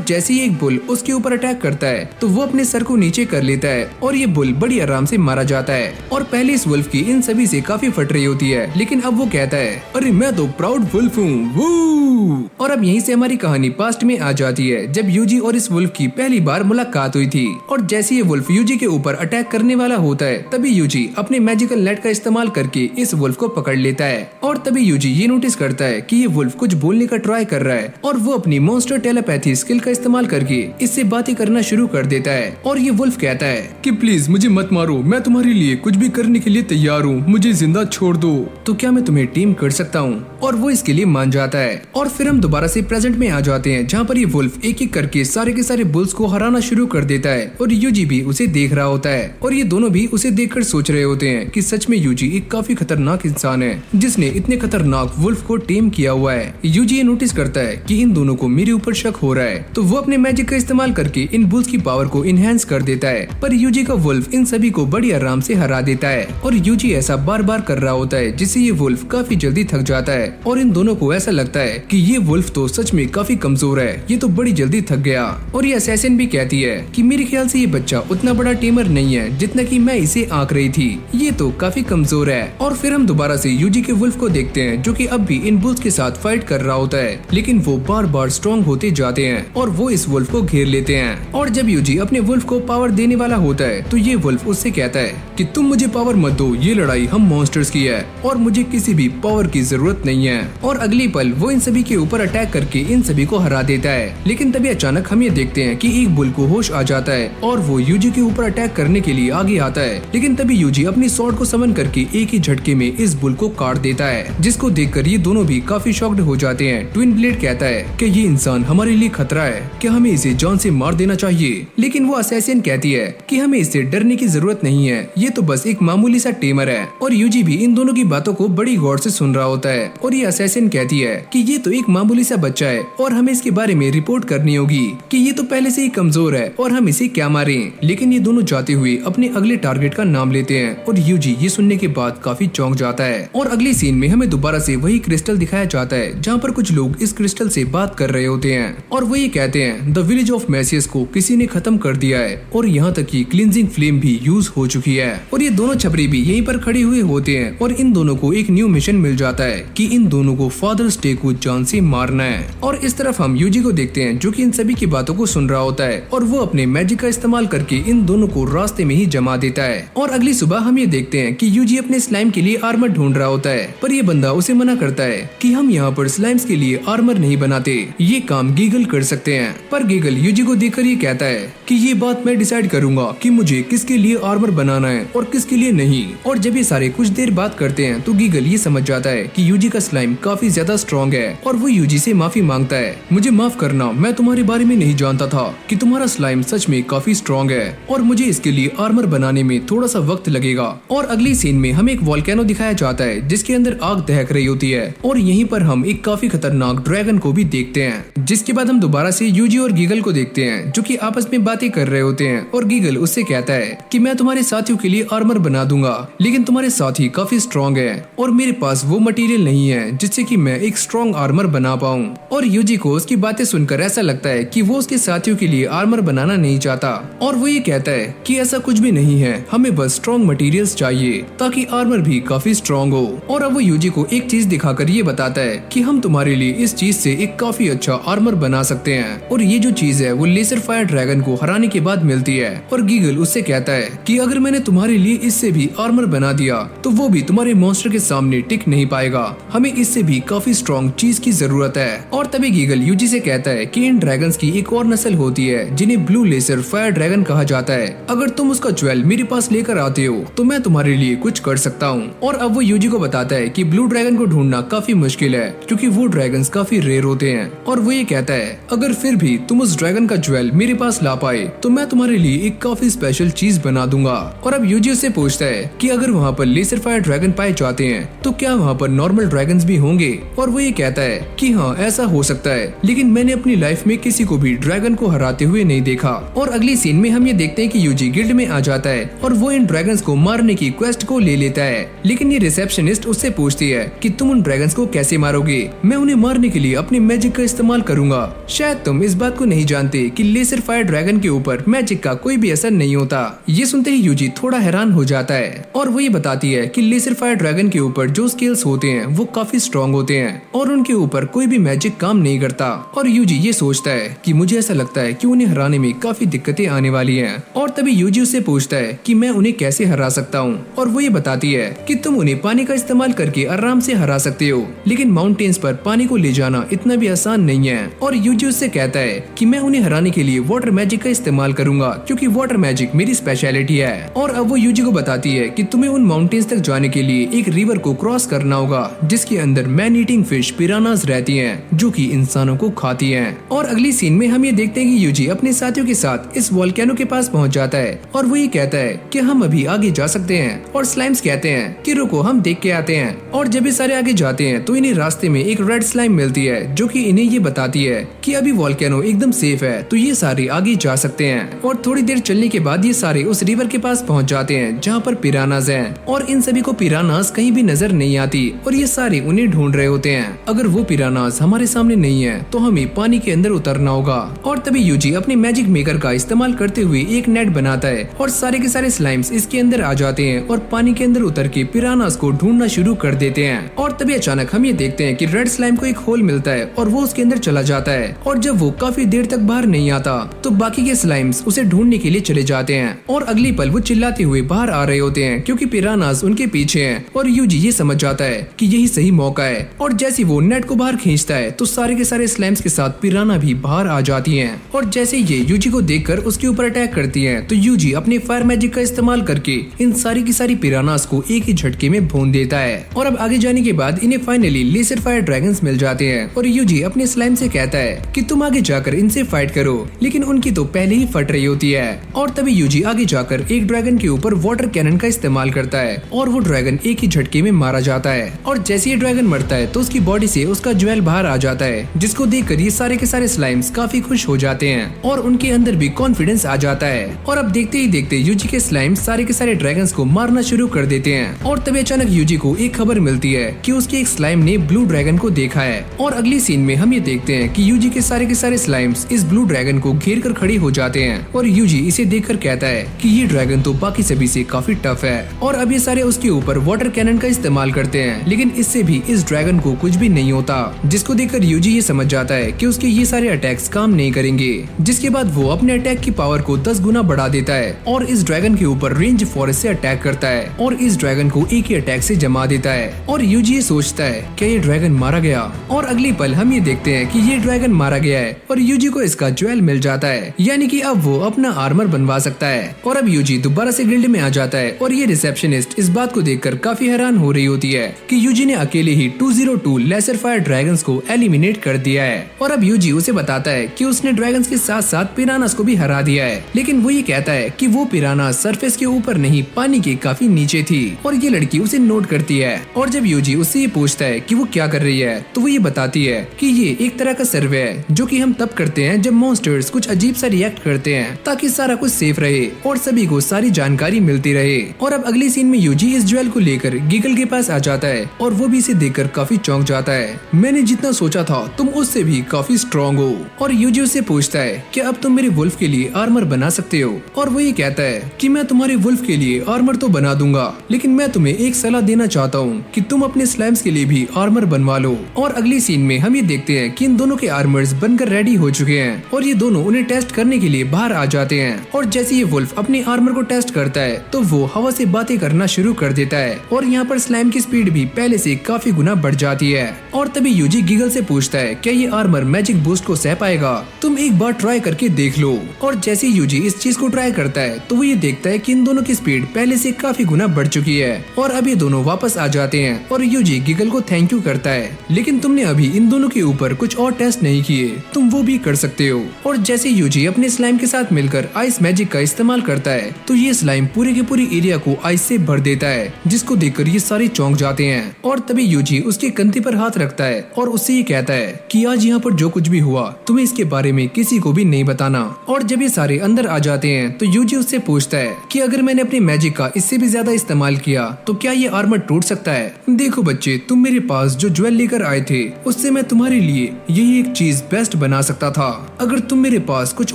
जैसे ही एक बुल उसके ऊपर अटैक करता है तो वो अपने सर को नीचे कर लेता है और ये बुल बड़ी आराम से मारा जाता है। और पहले इस वुल्फ की इन सभी से काफी फट रही होती है, लेकिन अब वो कहता है, अरे मैं तो प्राउड वुल्फ हूँ। और अब यहीं से हमारी कहानी पास्ट में आ जाती है जब यूजी और इस वुल्फ की पहली बार मुलाकात हुई थी। और जैसे ये वुल्फ यूजी के ऊपर अटैक करने वाला होता है तभी यूजी अपने मैजिकल नेट का इस्तेमाल करके इस वुल्फ को पकड़ लेता है। और तभी यूजी ये नोटिस करता है कि ये वुल्फ कुछ बोलने का ट्राई कर रहा है और वो अपनी मॉन्स्टर टेलीपैथी स्किल का इस्तेमाल करके इससे बातें करना शुरू कर देता है। और ये वुल्फ कहता है कि प्लीज मुझे मत मारो, मैं तुम्हारे लिए कुछ भी करने के लिए तैयार हूँ, मुझे जिंदा छोड़ दो, तो क्या मैं तुम्हें टीम कर सकता हूँ। और वो इसके लिए मान जाता है। और फिर हम दोबारा से प्रेजेंट में आ जाते हैं जहाँ पर ये वुल्फ एक एक करके सारे के सारे बुल्स को हराना शुरू कर देता है और यूजी भी उसे देख रहा होता है। और ये दोनों भी उसे देखकर सोच रहे होते हैं कि सच में यूजी एक काफी खतरनाक इंसान है जिसने इतने खतरनाक वुल्फ को टेम किया हुआ है। यूजी ये नोटिस करता है कि इन दोनों को मेरे ऊपर शक हो रहा है तो वो अपने मैजिक का इस्तेमाल करके इन बुल्स की पावर को इनहेंस कर देता है। पर यूजी का वुल्फ इन सभी को बड़ी आराम से हरा देता है और यूजी ऐसा बार बार कर रहा होता है जिससे ये वुल्फ काफी जल्दी थक जाता है। और इन दोनों को ऐसा लगता है कि ये वुल्फ तो सच में काफी कमजोर है, ये तो बड़ी जल्दी थक गया। और ये असैसिन भी कहती है कि मेरे ख्याल से ये बच्चा उतना बड़ा टेमर नहीं है जितना कि मैं इसे आंक रही थी, ये तो काफी कमजोर है। और फिर हम दोबारा से यूजी के वुल्फ को देखते हैं जो कि अब भी इन बुल्स के साथ फाइट कर रहा होता है, लेकिन वो बार बार स्ट्रॉन्ग होते जाते हैं और वो इस वुल्फ को घेर लेते हैं। और जब यूजी अपने वुल्फ को पावर देने वाला होता है तो ये वुल्फ उससे कहता है कि तुम मुझे पावर मत दो, ये लड़ाई हम मॉन्स्टर्स की है और मुझे किसी भी पावर की जरूरत नहीं है। और अगली पल वो इन सभी के ऊपर अटैक करके इन सभी को हरा देता है। लेकिन तभी अचानक हम ये देखते हैं कि एक बुल को होश आ जाता है और वो यूजी के ऊपर अटैक करने के लिए आगे आता है, लेकिन तभी यूजी अपनी स्वॉर्ड को समन करके एक ही झटके में इस बुल को काट देता है, जिसको देखकर ये दोनों भी काफी शॉक्ड हो जाते हैं। ट्विन ब्लेड कहता है कि ये इंसान हमारे लिए खतरा है, क्या हमें इसे जान से मार देना चाहिए। लेकिन वो असैसिन कहती है कि हमें इससे डरने की जरूरत नहीं है, ये तो बस एक मामूली सा टेमर है। और यूजी भी इन दोनों की बातों को बड़ी गौर से सुन रहा होता है और ये असैसिन कहती है कि ये तो एक मामूली सा बच्चा है और हमें इसके बारे में रिपोर्ट करनी होगी कि ये तो पहले से ही कमजोर है और हम इसे क्या मारें। लेकिन ये दोनों जाते हुए अपने अगले टारगेट का नाम लेते हैं और यूजी ये सुनने के बाद काफी चौंक जाता है। और अगली सीन में हमें दोबारा से वही क्रिस्टल दिखाया जाता है जहाँ पर कुछ लोग इस क्रिस्टल से बात कर रहे होते हैं और वो ये कहते हैं द विलेज ऑफ मैसियस को किसी ने खत्म कर दिया है और यहाँ तक कि क्लींजिंग फ्लेम भी यूज हो चुकी है। और ये दोनों छपरी भी यहीं पर खड़े हुए होते हैं और इन दोनों को एक न्यू मिशन मिल जाता है कि इन दोनों को फादर्स डे को जान से मारना है। और इस तरफ हम यूजी को देखते हैं जो कि इन सभी की बातों को सुन रहा होता है और वो अपने मैजिक का इस्तेमाल करके इन दोनों को रास्ते में ही जमा देता है। और अगली सुबह हम ये देखते हैं कि यूजी अपने स्लाइम के लिए आर्मर ढूंढ रहा होता है, पर ये बंदा उसे मना करता है कि हम यहाँ पर स्लाइम्स के लिए आर्मर नहीं बनाते, ये काम गीगल कर सकते हैं। पर गीगल यूजी को देखकर ये कहता है कि ये बात मैं डिसाइड करूंगा कि मुझे किसके लिए आर्मर बनाना है और किसके लिए नहीं। और जब ये सारे कुछ देर बात करते हैं तो गीगल ये समझ जाता है कि यूजी का स्लाइम काफी ज्यादा स्ट्रॉन्ग है और वो यूजी से माफी मांगता है, मुझे माफ करना, मैं तुम्हारे बारे में नहीं नहीं जानता था कि तुम्हारा स्लाइम सच में काफी स्ट्रॉन्ग है और मुझे इसके लिए आर्मर बनाने में थोड़ा सा वक्त लगेगा। और अगली सीन में हमें एक वोल्केनो दिखाया जाता है जिसके अंदर आग दहक रही होती है और यहीं पर हम एक काफी खतरनाक ड्रैगन को भी देखते हैं। जिसके बाद हम दोबारा से यूजी और गीगल को देखते हैं जो कि आपस में बातें कर रहे होते हैं और गीगल उससे कहता है कि मैं तुम्हारे साथियों के लिए आर्मर बना दूंगा, लेकिन तुम्हारे साथी काफी स्ट्रॉन्ग है और मेरे पास वो मटेरियल नहीं है जिससे कि मैं एक स्ट्रॉन्ग आर्मर बना पाऊं। और यूजी को उसकी बातें सुनकर ऐसा लगता है कि वो उसके साथियों के लिए आर्मर बनाना नहीं चाहता और वो ये कहता है कि ऐसा कुछ भी नहीं है, हमें बस स्ट्रॉन्ग मटेरियल्स चाहिए ताकि आर्मर भी काफी स्ट्रॉन्ग हो। और अब वो यूजी को एक चीज दिखाकर ये बताता है कि हम तुम्हारे लिए इस चीज से एक काफी अच्छा आर्मर बना सकते हैं और ये जो चीज है वो लेजर फायर ड्रैगन को हराने के बाद मिलती है। और गीगल उससे कहता है कि अगर मैंने तुम्हारे लिए इससे भी आर्मर बना दिया तो वो भी तुम्हारे मॉन्स्टर के सामने टिक नहीं पाएगा, हमें इससे भी काफी स्ट्रॉन्ग चीज की जरूरत है। और तभी गीगल यूजी से कहता है कि इन ड्रैगन्स की एक और नस्ल होती है जिन्हें ब्लू लेजर फायर ड्रैगन कहा जाता है, अगर तुम उसका ज्वेल मेरे पास लेकर आते हो तो मैं तुम्हारे लिए कुछ कर सकता हूँ। और अब वो यूजी को बताता है कि ब्लू ड्रैगन को ढूंढना काफी मुश्किल है क्योंकि वो ड्रैगन्स काफी रेयर होते हैं। और वो ये कहता है अगर फिर भी तुम उस ड्रैगन का ज्वेल मेरे पास ला पाए तो मैं तुम्हारे लिए एक काफी स्पेशल चीज बना दूंगा। और अब यूजी उससे पूछता है कि अगर वहाँ पर लेजर फायर ड्रैगन पाए जाते हैं तो क्या वहाँ पर नॉर्मल ड्रैगन्स भी होंगे। और वो ये कहता है कि हाँ ऐसा हो सकता है, लेकिन मैंने अपनी लाइफ में किसी को भी ड्रैगन को हराते हुए नहीं देखा। और अगली सीन में हम ये देखते हैं कि यूजी गिल्ड में आ जाता है और वो इन ड्रैगन्स को मारने की क्वेस्ट को ले लेता है, लेकिन ये रिसेप्शनिस्ट उससे पूछती है कि तुम उन ड्रैगन्स को कैसे मारोगे, मैं उन्हें मारने के लिए अपने मैजिक का इस्तेमाल करूंगा। शायद तुम इस बात को नहीं जानते कि लेजर फायर ड्रैगन के ऊपर मैजिक का कोई भी असर नहीं होता। ये सुनते ही यूजी थोड़ा हैरान हो जाता है और वो ये बताती है कि लेजर फायर ड्रैगन के ऊपर जो स्किल्स होते हैं वो काफी स्ट्रॉन्ग होते हैं और उनके ऊपर कोई भी मैजिक काम नहीं करता। और यूजी ये सोचता है कि मुझे ऐसा लगता है कि उन्हें हराने में काफी दिक्कतें आने वाली हैं। और तभी यूजी उससे पूछता है कि मैं उन्हें कैसे हरा सकता हूँ। और वो ये बताती है कि तुम उन्हें पानी का इस्तेमाल करके आराम से हरा सकते हो, लेकिन माउंटेन्स पर पानी को ले जाना इतना भी आसान नहीं है। और यूजी उससे कहता है कि मैं उन्हें हराने के लिए वाटर मैजिक का इस्तेमाल करूंगा क्योंकि वाटर मैजिक मेरी स्पेशलिटी है। और अब वो यूजी को बताती है कि तुम्हें उन माउंटेन्स तक जाने के लिए एक रिवर को क्रॉस करना होगा जिसके अंदर मैन ईटिंग फिश पिरानास रहती हैं जो कि इंसानों को खाती हैं। और अगली सीन में हम ये देखते हैं कि यूजी अपने साथियों के साथ इस वोल्केनो के पास पहुंच जाता है और वो ये कहता है कि हम अभी आगे जा सकते हैं। और स्लाइम्स कहते हैं कि रुको हम देख के आते हैं। और जब ये सारे आगे जाते हैं तो इन्हें रास्ते में एक रेड स्लाइम मिलती है जो कि इन्हें ये बताती है कि अभी वोल्केनो एकदम सेफ है तो ये सारे आगे जा सकते हैं। और थोड़ी देर चलने के बाद ये सारे उस रिवर के पास पहुंच जाते हैं जहाँ पर पिरानास हैं और इन सभी को पिरानास कहीं भी नजर नहीं आती और ये सारे उन्हें ढूंढ रहे होते हैं। अगर वो पिरानास हमारे सामने नहीं है तो हमें पानी के अंदर उतरना होगा। और तभी यूजी अपने मैजिक मेकर का इस्तेमाल करते हुए एक नेट बनाता है और सारे के सारे स्लाइम्स इसके अंदर आ जाते हैं और पानी के अंदर उतर के पिरानास को ढूंढना शुरू कर देते हैं। और तभी अचानक हम ये देखते हैं कि रेड स्लाइम को एक होल मिलता है और वो उसके अंदर चला जाता है और जब वो काफी देर तक बाहर नहीं आता तो बाकी के स्लाइम्स उसे ढूंढने के लिए चले जाते हैं। और अगली पल वो चिल्लाते हुए बाहर आ रहे होते हैं क्योंकि पिरानास उनके पीछे हैं। और यूजी ये समझ जाता है कि यही सही मौका है और जैसे वो नेट को बाहर खींचता है तो सारे के सारे स्लाइम्स के साथ पिराना भी बाहर आ जाती हैं। और जैसे ये यूजी को देखकर उसके ऊपर अटैक करती हैं तो यूजी अपने फायर मैजिक का इस्तेमाल करके इन सारी की सारी पिरानास को एक ही झटके में भून देता है। और अब आगे जाने के बाद इन्हें फाइनली लेजर फायर ड्रैगन्स मिल जाते हैं और यूजी अपने स्लाइम से कहता है कि तुम आगे जाकर इनसे फाइट करो, लेकिन उनकी तो पहले ही फट रही होती है। और तभी यूजी आगे जाकर एक ड्रैगन के ऊपर वाटर कैनन का इस्तेमाल करता है और वो ड्रैगन एक ही झटके में मारा जाता है। और जैसे ये ड्रैगन मरता है तो उसकी बॉडी से उसका ज्वेल बाहर आ जाता है जिसको देखकर ये सारे के सारे स्लाइम्स काफी खुश हो जाते हैं और उनके अंदर भी कॉन्फिडेंस आ जाता है। और अब देखते ही देखते यूजी के स्लाइम्स सारे के सारे ड्रैगन्स को मारना शुरू कर देते हैं। और तभी अचानक यूजी को एक खबर मिलती है कि उसके एक स्लाइम ने ब्लू ड्रैगन को देखा है। और अगली सीन में हम ये देखते हैं कि यूजी के सारे स्लाइम्स इस ब्लू ड्रैगन को घेर कर खड़ी हो जाते हैं और यूजी इसे देखकर कहता है कि ये ड्रैगन तो बाकी सभी से काफी टफ है। और अब ये सारे उसके ऊपर वाटर कैनन का इस्तेमाल करते हैं, लेकिन इससे भी इस ड्रैगन को कुछ भी नहीं होता, जिसको देखकर यूजी ये समझ जाता है कि उसके ये सारे अटैक्स काम नहीं करेंगे। जिसके बाद वो अपने अटैक की पावर को 10 गुना बढ़ा देता है और इस ड्रैगन के ऊपर रेंज फॉरेस्ट से अटैक करता है और इस ड्रैगन को एक ही अटैक से जमा देता है। और यूजी ये सोचता है क्या ये ड्रैगन मारा गया। और अगली पल हम ये देखते हैं कि ये ड्रैगन मारा गया है और यूजी को इसका ज्वेल मिल जाता है, यानी कि अब वो अपना आर्मर बनवा सकता है। और अब यूजी दोबारा से गिल्ड में आ जाता है और ये रिसेप्शनिस्ट इस बात को देखकर काफी हैरान हो रही होती है कि यूजी ने अकेले ही 202 लेजर फायर ड्रैगन्स को एलिमिनेट कर दिया है। और अब यूजी उसे बताता है कि कि उसने ड्रैगन्स के साथ साथ पिरानास को भी हरा दिया है, लेकिन वो ये कहता है कि वो पिराना सरफेस के ऊपर नहीं पानी के काफी नीचे थी और ये लड़की उसे नोट करती है। और जब यूजी उससे ये पूछता है कि वो क्या कर रही है तो वो ये बताती है कि ये एक तरह का सर्वे है जो कि हम तब करते हैं जब मॉन्स्टर्स कुछ अजीब सा रिएक्ट करते हैं ताकि सारा कुछ सेफ रहे और सभी को सारी जानकारी मिलती रहे। और अब अगली सीन में यूजी इस ज्वेल को लेकर गीगल के पास आ जाता है और वो भी इसे देखकर काफी चौंक जाता है। मैंने जितना सोचा था तुम उससे भी काफी स्ट्रॉन्ग हो। और यूजी उससे पूछता है कि अब तुम मेरे वुल्फ के लिए आर्मर बना सकते हो और वो ये कहता है कि मैं तुम्हारे वुल्फ के लिए आर्मर तो बना दूंगा, लेकिन मैं तुम्हें एक सलाह देना चाहता हूँ कि तुम अपने स्लाइम्स के लिए भी आर्मर बनवा लो। और अगली सीन में हम ये देखते हैं कि इन दोनों के आर्मर्स बनकर रेडी हो चुके हैं और ये दोनों उन्हें टेस्ट करने के लिए बाहर आ जाते हैं। और जैसे ये वुल्फ अपने आर्मर को टेस्ट करता है तो वो हवा से बातें करना शुरू कर देता है और यहाँ पर स्लाइम की स्पीड भी पहले से काफी गुना बढ़ जाती है। और तभी यूजी गीगल से पूछता है क्या ये आर्मर मैजिक बूस्ट को सह पाएगा, तुम एक बार ट्राई करके देख लो। और जैसे यूजी इस चीज को ट्राई करता है तो वो ये देखता है कि इन दोनों की स्पीड पहले से काफी गुना बढ़ चुकी है और अब ये दोनों वापस आ जाते हैं और यूजी गीगल को थैंक यू करता है, लेकिन तुमने अभी इन दोनों के ऊपर कुछ और टेस्ट नहीं किए, तुम वो भी कर सकते हो। और जैसे यूजी अपने स्लाइम के साथ मिलकर आइस मैजिक का इस्तेमाल करता है तो ये स्लाइम पूरे के पूरी एरिया को आइस से भर देता है, जिसको देखकर ये सारे चौंक जाते हैं। और तभी यूजी उसके कंधे पर हाथ रखता है और उससे ये कहता है कि आज यहाँ पर जो कुछ भी हुआ तुम्हें इसके बारे में किसी को भी नहीं बताना। और जब ये सारे अंदर आ जाते हैं तो यूजी उससे पूछता है कि अगर मैंने अपने मैजिक का इससे भी ज्यादा इस्तेमाल किया तो क्या ये आर्मर टूट सकता है। देखो बच्चे, तुम मेरे पास जो ज्वेल लेकर आए थे उससे मैं तुम्हारे लिए यही एक चीज बेस्ट बना सकता था, अगर तुम मेरे पास कुछ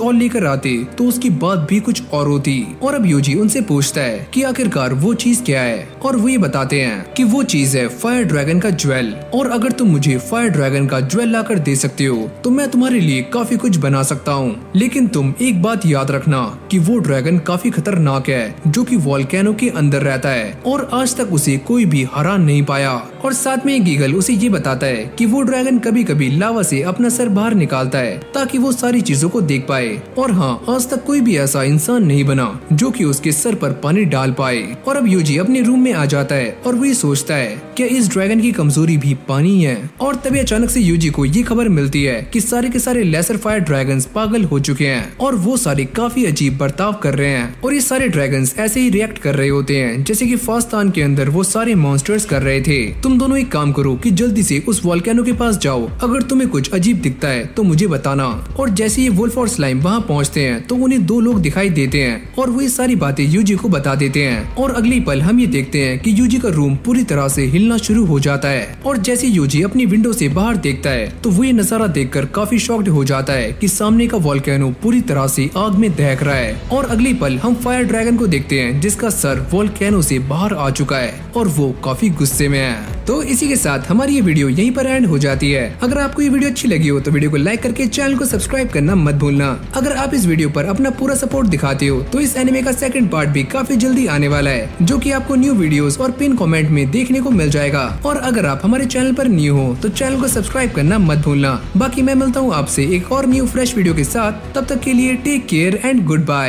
और लेकर आते तो उसकी बात भी कुछ और होती। और अब यूजी उनसे पूछता है कि आखिरकार वो चीज क्या है और वो ये बताते हैं कि वो चीज है फायर ड्रैगन का ज्वेल, और अगर तुम मुझे फायर ड्रैगन का ज्वेल लाकर दे सकते हो तो मैं तुम्हारे लिए काफी कुछ बना सकता हूँ, लेकिन तुम एक बात याद रखना कि वो ड्रैगन काफी खतरनाक है जो कि वोल्केनो के अंदर रहता है और आज तक उसे कोई भी हरा नहीं पाया। और साथ में गीगल उसे ये बताता है कि वो ड्रैगन कभी कभी लावा से अपना सर बाहर निकालता है ताकि वो सारी चीजों को देख पाए, और हाँ, आज तक कोई भी ऐसा इंसान नहीं बना जो कि उसके सर पर पानी डाल पाए। और अब यूजी अपने रूम में आ जाता है और वो ये सोचता है कि इस ड्रैगन की कमजोरी भी पानी है। और तभी अचानक से यूजी को ये खबर मिलती है कि सारे के सारे लेसर फायर ड्रैगन्स पागल हो चुके हैं और वो सारे काफी अजीब बर्ताव कर रहे हैं और ये सारे ड्रैगन्स ऐसे ही रिएक्ट कर रहे होते हैं जैसे कि फास्तान के अंदर वो सारे मॉन्स्टर्स कर रहे थे। तुम दोनों एक काम करो कि जल्दी से उस वोल्केनो के पास जाओ, अगर तुम्हें कुछ अजीब दिखता है तो मुझे बताना। और जैसे ये वुल्फ और स्लाइम वहाँ पहुँचते हैं तो उन्हें दो लोग दिखाई देते हैं और वो ये सारी बातें यूजी को बता देते हैं। और अगली पल हम ये देखते हैं कि यूजी का रूम पूरी तरह से हिलना शुरू हो जाता है और जैसे यूजी अपनी विंडो से बाहर देखता है तो वो ये नजारा देखकर काफी शॉक्ड हो जाता है कि सामने का वोल्केनो पूरी तरह से आग में दहक रहा है। और अगली पल हम फायर ड्रैगन को देखते हैं जिसका सर वोल्केनो से बाहर आ चुका है और वो काफी गुस्से में है। तो इसी के साथ हमारी ये वीडियो यहीं पर एंड हो जाती है। अगर आपको ये वीडियो अच्छी लगी हो तो वीडियो को लाइक करके चैनल को सब्सक्राइब करना मत भूलना। अगर आप इस वीडियो पर अपना पूरा सपोर्ट दिखाते हो तो इस एनिमे का सेकंड पार्ट भी काफी जल्दी आने वाला है जो कि आपको न्यू वीडियोस और पिन कमेंट में देखने को मिल जाएगा। और अगर आप हमारे चैनल पर न्यू हो तो चैनल को सब्सक्राइब करना मत भूलना। बाकी मैं मिलता हूँ आपसे एक और न्यू फ्रेश वीडियो के साथ, तब तक के लिए take care and good bye.